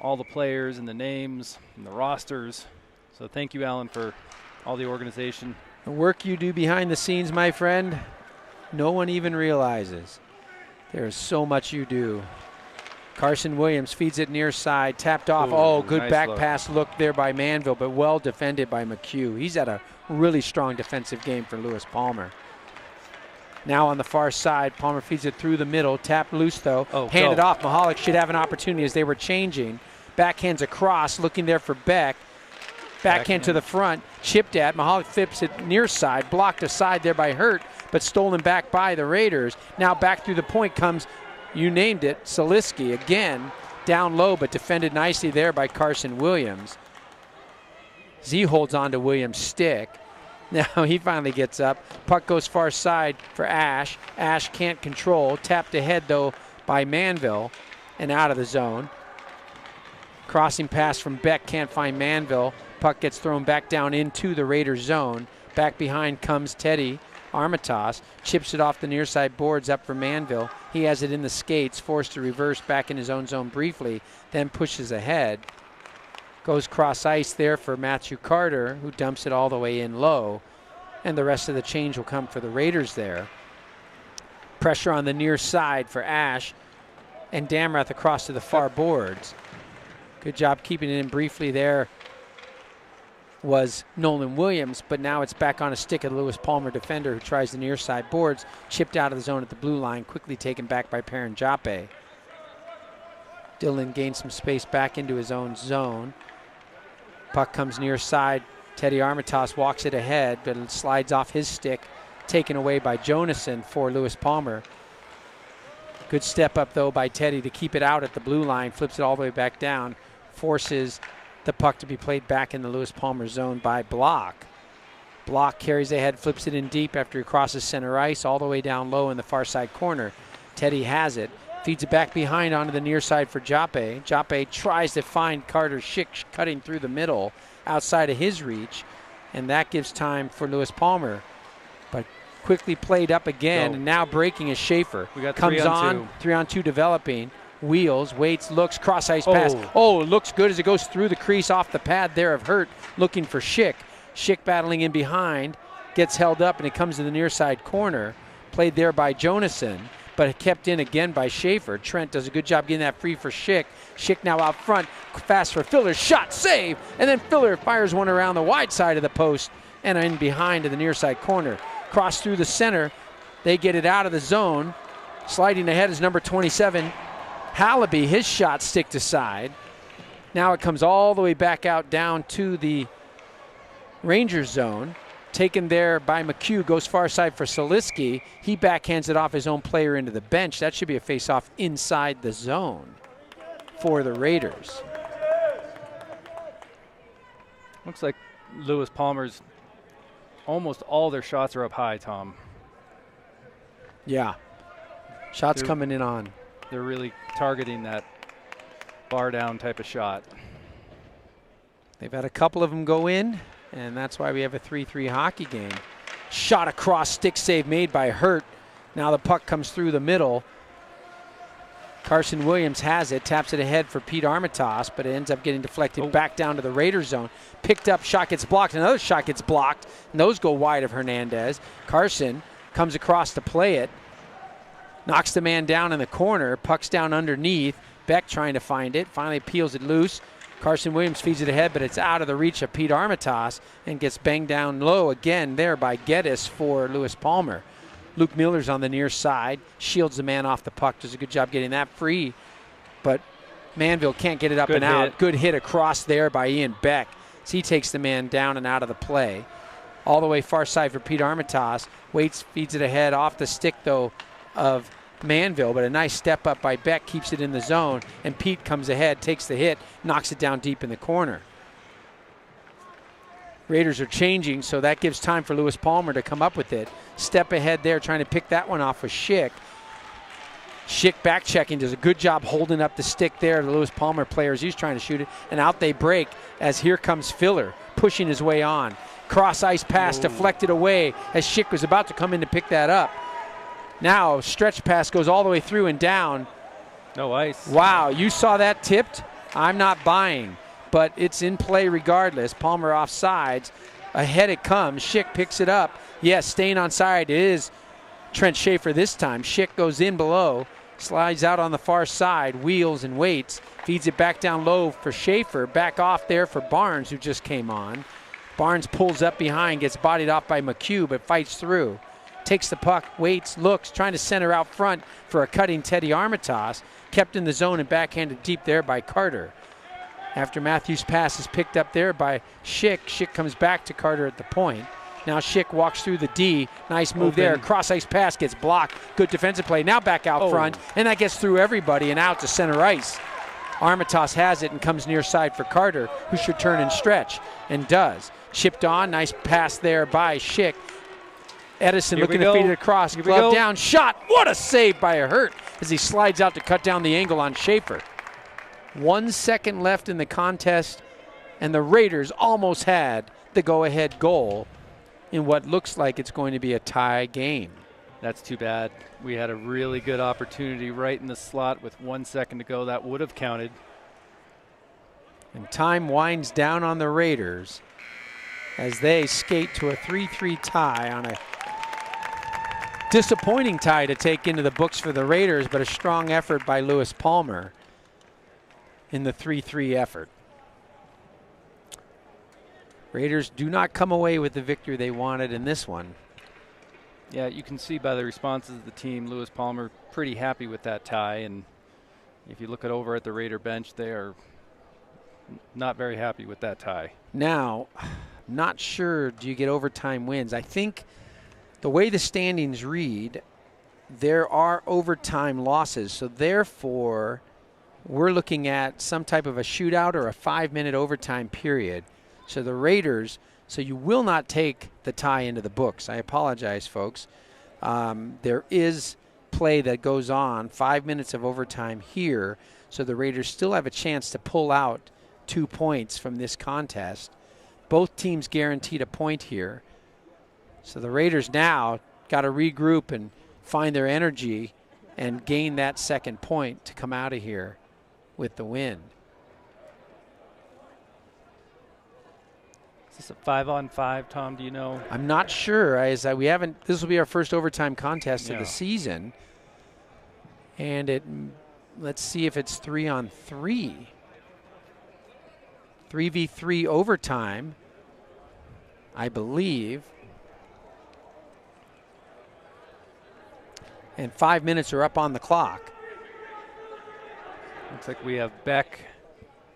all the players and the names and the rosters. So thank you, Alan, for all the organization. The work you do behind the scenes, my friend, no one even realizes. There's so much you do. Carson Williams feeds it near side, tapped off. Ooh, Oh, good nice back look. pass look there by Manville, but well defended by McHugh. He's had a really strong defensive game for Lewis Palmer. Now on the far side, Palmer feeds it through the middle, tapped loose though, handed off. Mahalik should have an opportunity as they were changing. Backhands across, looking there for Beck. Backhand to the front, chipped at. Mahalik flips it near side, blocked aside there by Hurt, but stolen back by the Raiders. Now back through the point comes, you named it, Saliski again, down low, but defended nicely there by Carson Williams. Z holds on to Williams' stick. Now he finally gets up. Puck goes far side for Ash. Ash can't control. Tapped ahead though by Manville and out of the zone. Crossing pass from Beck, can't find Manville. Puck gets thrown back down into the Raiders zone. Back behind comes Teddy Armitage. Chips it off the near side boards up for Manville. He has it in the skates, forced to reverse back in his own zone briefly, then pushes ahead. Goes cross ice there for Matthew Carter, who dumps it all the way in low. And the rest of the change will come for the Raiders there. Pressure on the near side for Ash. And Damrath across to the far boards. Good job keeping it in briefly there was Nolan Williams, but now it's back on a stick of the Lewis Palmer defender who tries the near side boards. Chipped out of the zone at the blue line, quickly taken back by Perrin Jape. Dylan gains some space back into his own zone. Puck comes near side. Teddy Armitage walks it ahead, but it slides off his stick, taken away by Jonason for Lewis Palmer. Good step up though by Teddy to keep it out at the blue line, flips it all the way back down, forces the puck to be played back in the Lewis Palmer zone by Block. Block carries ahead, flips it in deep after he crosses center ice, all the way down low in the far side corner. Teddy has it, feeds it back behind onto the near side for Jape. Jape tries to find Carter Schick cutting through the middle outside of his reach, and that gives time for Lewis Palmer. But quickly played up again, and now breaking is Schaefer. We got comes 3-on-2. 3-on-2 developing. Wheels, waits, looks, cross ice pass. Oh, looks good as it goes through the crease off the pad there of Hurt, looking for Schick. Schick battling in behind, gets held up, and it comes to the near side corner. Played there by Jonason, but kept in again by Schaefer. Trent does a good job getting that free for Schick. Schick now out front, fast for Filler, shot, save, and then Filler fires one around the wide side of the post and in behind to the near side corner. Cross through the center, they get it out of the zone. Sliding ahead is number 27, Hallaby, his shot sticked aside. Now it comes all the way back out down to the Rangers zone. Taken there by McHugh, goes far side for Saliski. He backhands it off his own player into the bench. That should be a face-off inside the zone for the Raiders. Looks like Lewis Palmer's almost all their shots are up high, Tom. Yeah. Shots coming in on. They're really targeting that bar down type of shot. They've had a couple of them go in, and that's why we have a 3-3 hockey game. Shot across, stick save made by Hurt. Now the puck comes through the middle. Carson Williams has it, taps it ahead for Pete Armitage, but it ends up getting deflected back down to the Raiders zone. Picked up, shot gets blocked, another shot gets blocked, and those go wide of Hernandez. Carson comes across to play it. Knocks the man down in the corner. Puck's down underneath. Beck trying to find it. Finally peels it loose. Carson Williams feeds it ahead, but it's out of the reach of Pete Armitage and gets banged down low again there by Geddes for Lewis Palmer. Luke Miller's on the near side. Shields the man off the puck. Does a good job getting that free. But Manville can't get it up and out. Good hit across there by Ian Beck. So he takes the man down and out of the play. All the way far side for Pete Armitage. Waits, feeds it ahead off the stick, though, of Manville, but a nice step up by Beck keeps it in the zone, and Pete comes ahead, takes the hit, knocks it down deep in the corner. Raiders are changing, so that gives time for Lewis Palmer to come up with it. Step ahead there, trying to pick that one off with Schick. Schick back checking, does a good job holding up the stick there. The Lewis Palmer players, he's trying to shoot it, and out they break as here comes Filler, pushing his way on. Cross ice pass deflected away as Schick was about to come in to pick that up. Now, stretch pass goes all the way through and down. No ice. Wow, you saw that tipped? I'm not buying, but it's in play regardless. Palmer offsides. Ahead it comes. Schick picks it up. Yes, staying on side. It is Trent Schaefer this time. Schick goes in below, slides out on the far side, wheels and waits, feeds it back down low for Schaefer. Back off there for Barnes, who just came on. Barnes pulls up behind, gets bodied off by McHugh, but fights through. Takes the puck, waits, looks, trying to center out front for a cutting Teddy Armitage. Kept in the zone and backhanded deep there by Carter. After Matthews' pass is picked up there by Schick, Schick comes back to Carter at the point. Now Schick walks through the D. Nice move there. Cross-ice pass gets blocked. Good defensive play. Now back out front, and that gets through everybody and out to center ice. Armitage has it and comes near side for Carter, who should turn and stretch, and does. Chipped on. Nice pass there by Schick. Edison looking to feed it across. Glove down. Shot. What a save by a Hurt as he slides out to cut down the angle on Schaefer. 1 second left in the contest, and the Raiders almost had the go-ahead goal in what looks like it's going to be a tie game. That's too bad. We had a really good opportunity right in the slot with 1 second to go. That would have counted. And time winds down on the Raiders as they skate to a 3-3 tie on a disappointing tie to take into the books for the Raiders, but a strong effort by Lewis Palmer in the 3-3 effort. Raiders do not come away with the victory they wanted in this one. Yeah, you can see by the responses of the team, Lewis Palmer pretty happy with that tie, and if you look over at the Raider bench, they are not very happy with that tie. Now, not sure do you get overtime wins. I think the way the standings read, there are overtime losses, so therefore we're looking at some type of a shootout or a 5-minute overtime period. So the Raiders, so you will not take the tie into the books. I apologize, folks. There is play that goes on, 5 minutes of overtime here, so the Raiders still have a chance to pull out 2 points from this contest. Both teams guaranteed a point here. So the Raiders now got to regroup and find their energy and gain that second point to come out of here with the win. Is this a 5-on-5, Tom? Do you know? I'm not sure. We haven't. This will be our first overtime contest of the season, and let's see if it's 3-on-3. 3v3 overtime, I believe. And 5 minutes are up on the clock. Looks like we have Beck,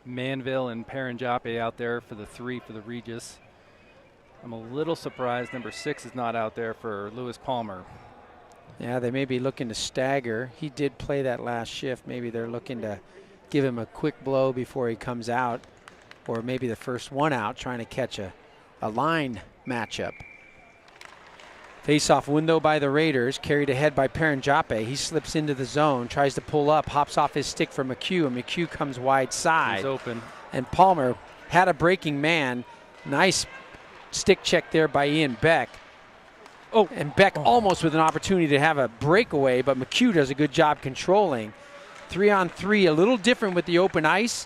Manville, and Paranjape out there for the 3 for the Regis. I'm a little surprised number 6 is not out there for Lewis Palmer. Yeah, they may be looking to stagger. He did play that last shift. Maybe they're looking to give him a quick blow before he comes out, or maybe the first one out, trying to catch a line matchup. Face-off window by the Raiders, carried ahead by Paranjape. He slips into the zone, tries to pull up, hops off his stick for McHugh, and McHugh comes wide side. He's open. And Palmer had a breaking man. Nice stick check there by Ian Beck. And Beck almost with an opportunity to have a breakaway, but McHugh does a good job controlling. 3-on-3, a little different with the open ice.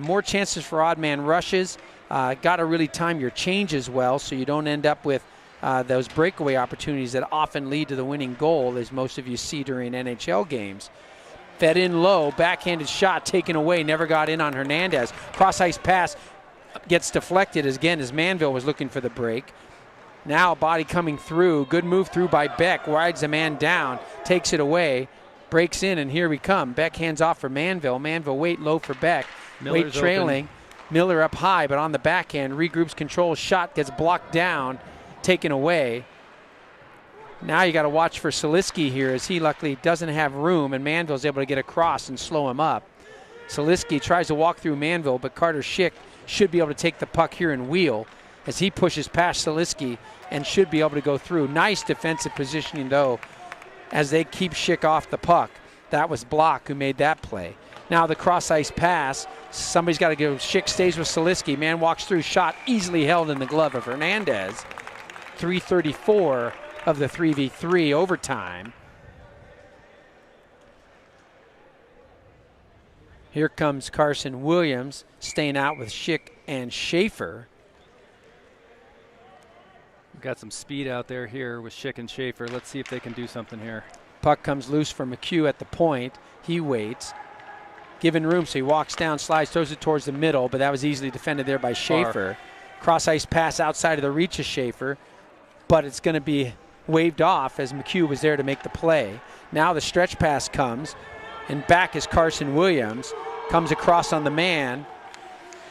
More chances for odd man rushes. Got to really time your changes well so you don't end up with those breakaway opportunities that often lead to the winning goal, as most of you see during NHL games. Fed in low, backhanded shot taken away, never got in on Hernandez. Cross-ice pass gets deflected again as Manville was looking for the break. Now body coming through, good move through by Beck, rides a man down, takes it away, breaks in, and here we come. Beck hands off for Manville. Manville wait low for Beck. Miller's Wait trailing. Open. Miller up high, but on the backhand, regroups, control, shot gets blocked down, taken away. Now you got to watch for Saliski here, as he luckily doesn't have room, and Manville's able to get across and slow him up. Saliski tries to walk through Manville, but Carter Schick should be able to take the puck here and wheel as he pushes past Saliski and should be able to go through. Nice defensive positioning, though, as they keep Schick off the puck. That was Block who made that play. Now the cross-ice pass. Somebody's got to go. Schick stays with Saliski. Man walks through. Shot easily held in the glove of Hernandez. 3:34 of the 3v3 overtime. Here comes Carson Williams staying out with Schick and Schaefer. Got some speed out there here with Schick and Schaefer. Let's see if they can do something here. Puck comes loose for McHugh at the point. He waits, given room, so he walks down, slides, throws it towards the middle, but that was easily defended there by Schaefer. Cross ice pass outside of the reach of Schaefer, but it's going to be waved off as McHugh was there to make the play. Now the stretch pass comes, and back is Carson Williams. Comes across on the man.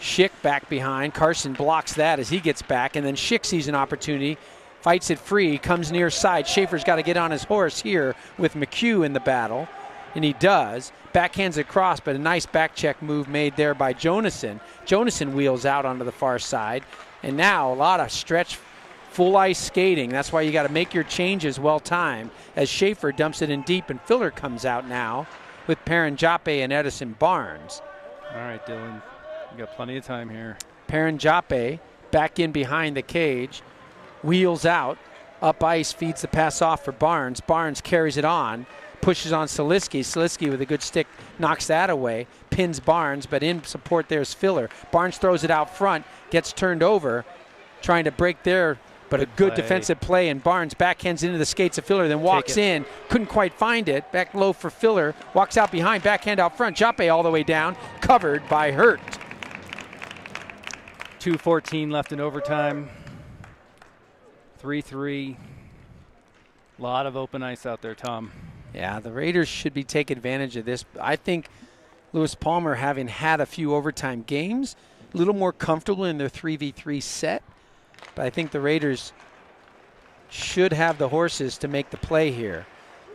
Schick back behind. Carson blocks that as he gets back, and then Schick sees an opportunity, fights it free, comes near side. Schaefer's got to get on his horse here with McHugh in the battle, and he does. Backhands it across, but a nice back check move made there by Jonason. Jonason wheels out onto the far side, and now a lot of stretch, full ice skating. That's why you got to make your changes well timed as Schaefer dumps it in deep, and Filler comes out now with Perrin Jape and Edison Barnes. All right, Dylan, you got plenty of time here. Perrin Jape back in behind the cage, wheels out, up ice, feeds the pass off for Barnes. Barnes carries it on, pushes on Saliski. Saliski with a good stick knocks that away, pins Barnes, but in support there's Filler. Barnes throws it out front, gets turned over, trying to break there, but a good defensive play, and Barnes backhands into the skates of Filler, then walks in, couldn't quite find it, back low for Filler, walks out behind, backhand out front, Jape all the way down, covered by Hurt. 2:14 left in overtime. 3-3. A lot of open ice out there, Tom. Yeah, the Raiders should be taking advantage of this. I think Lewis Palmer, having had a few overtime games, a little more comfortable in their 3v3 set. But I think the Raiders should have the horses to make the play here.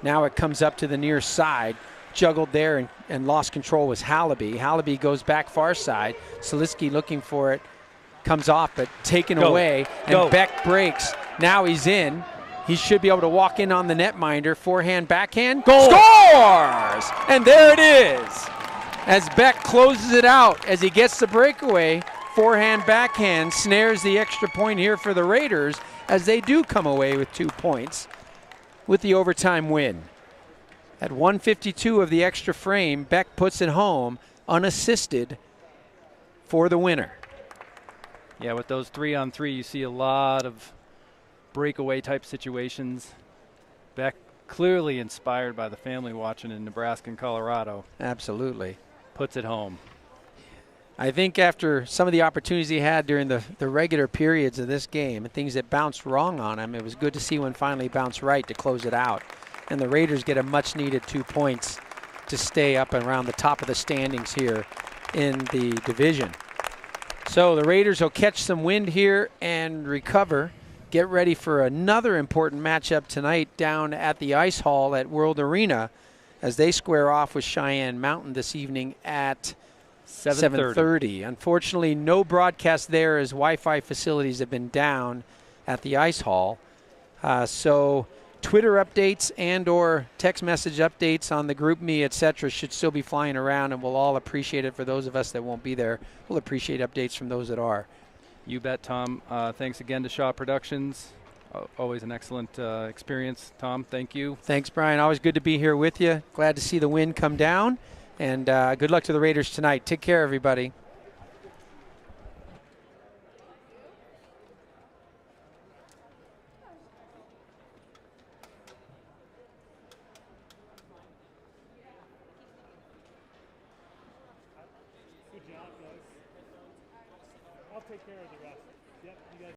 Now it comes up to the near side. Juggled there and lost control was Hallaby. Hallaby goes back far side. Saliski looking for it. Comes off, but taken away. And Beck breaks. Now he's in. He should be able to walk in on the netminder. Forehand, backhand. Goal! Scores! And there it is. As Beck closes it out as he gets the breakaway. Forehand, backhand snares the extra point here for the Raiders as they do come away with 2 points with the overtime win. At 1:52 of the extra frame, Beck puts it home unassisted for the winner. Yeah, with those 3-on-3, you see a lot of breakaway type situations. Beck clearly inspired by the family watching in Nebraska and Colorado. Absolutely. Puts it home. I think after some of the opportunities he had during the regular periods of this game and things that bounced wrong on him, it was good to see one finally bounce right to close it out. And the Raiders get a much needed 2 points to stay up and around the top of the standings here in the division. So the Raiders will catch some wind here and recover. Get ready for another important matchup tonight down at the Ice Hall at World Arena as they square off with Cheyenne Mountain this evening at 7:30. Unfortunately, no broadcast there as Wi-Fi facilities have been down at the Ice Hall. So Twitter updates and or text message updates on the group me, etc. should still be flying around, and we'll all appreciate it. For those of us that won't be there, we'll appreciate updates from those that are. You bet, Tom. Thanks again to Shaw Productions. Always an excellent experience, Tom. Thank you. Thanks, Brian. Always good to be here with you. Glad to see the wind come down. And good luck to the Raiders tonight. Take care, everybody. Good job, guys. I'll take care of the rest. Yep, you guys.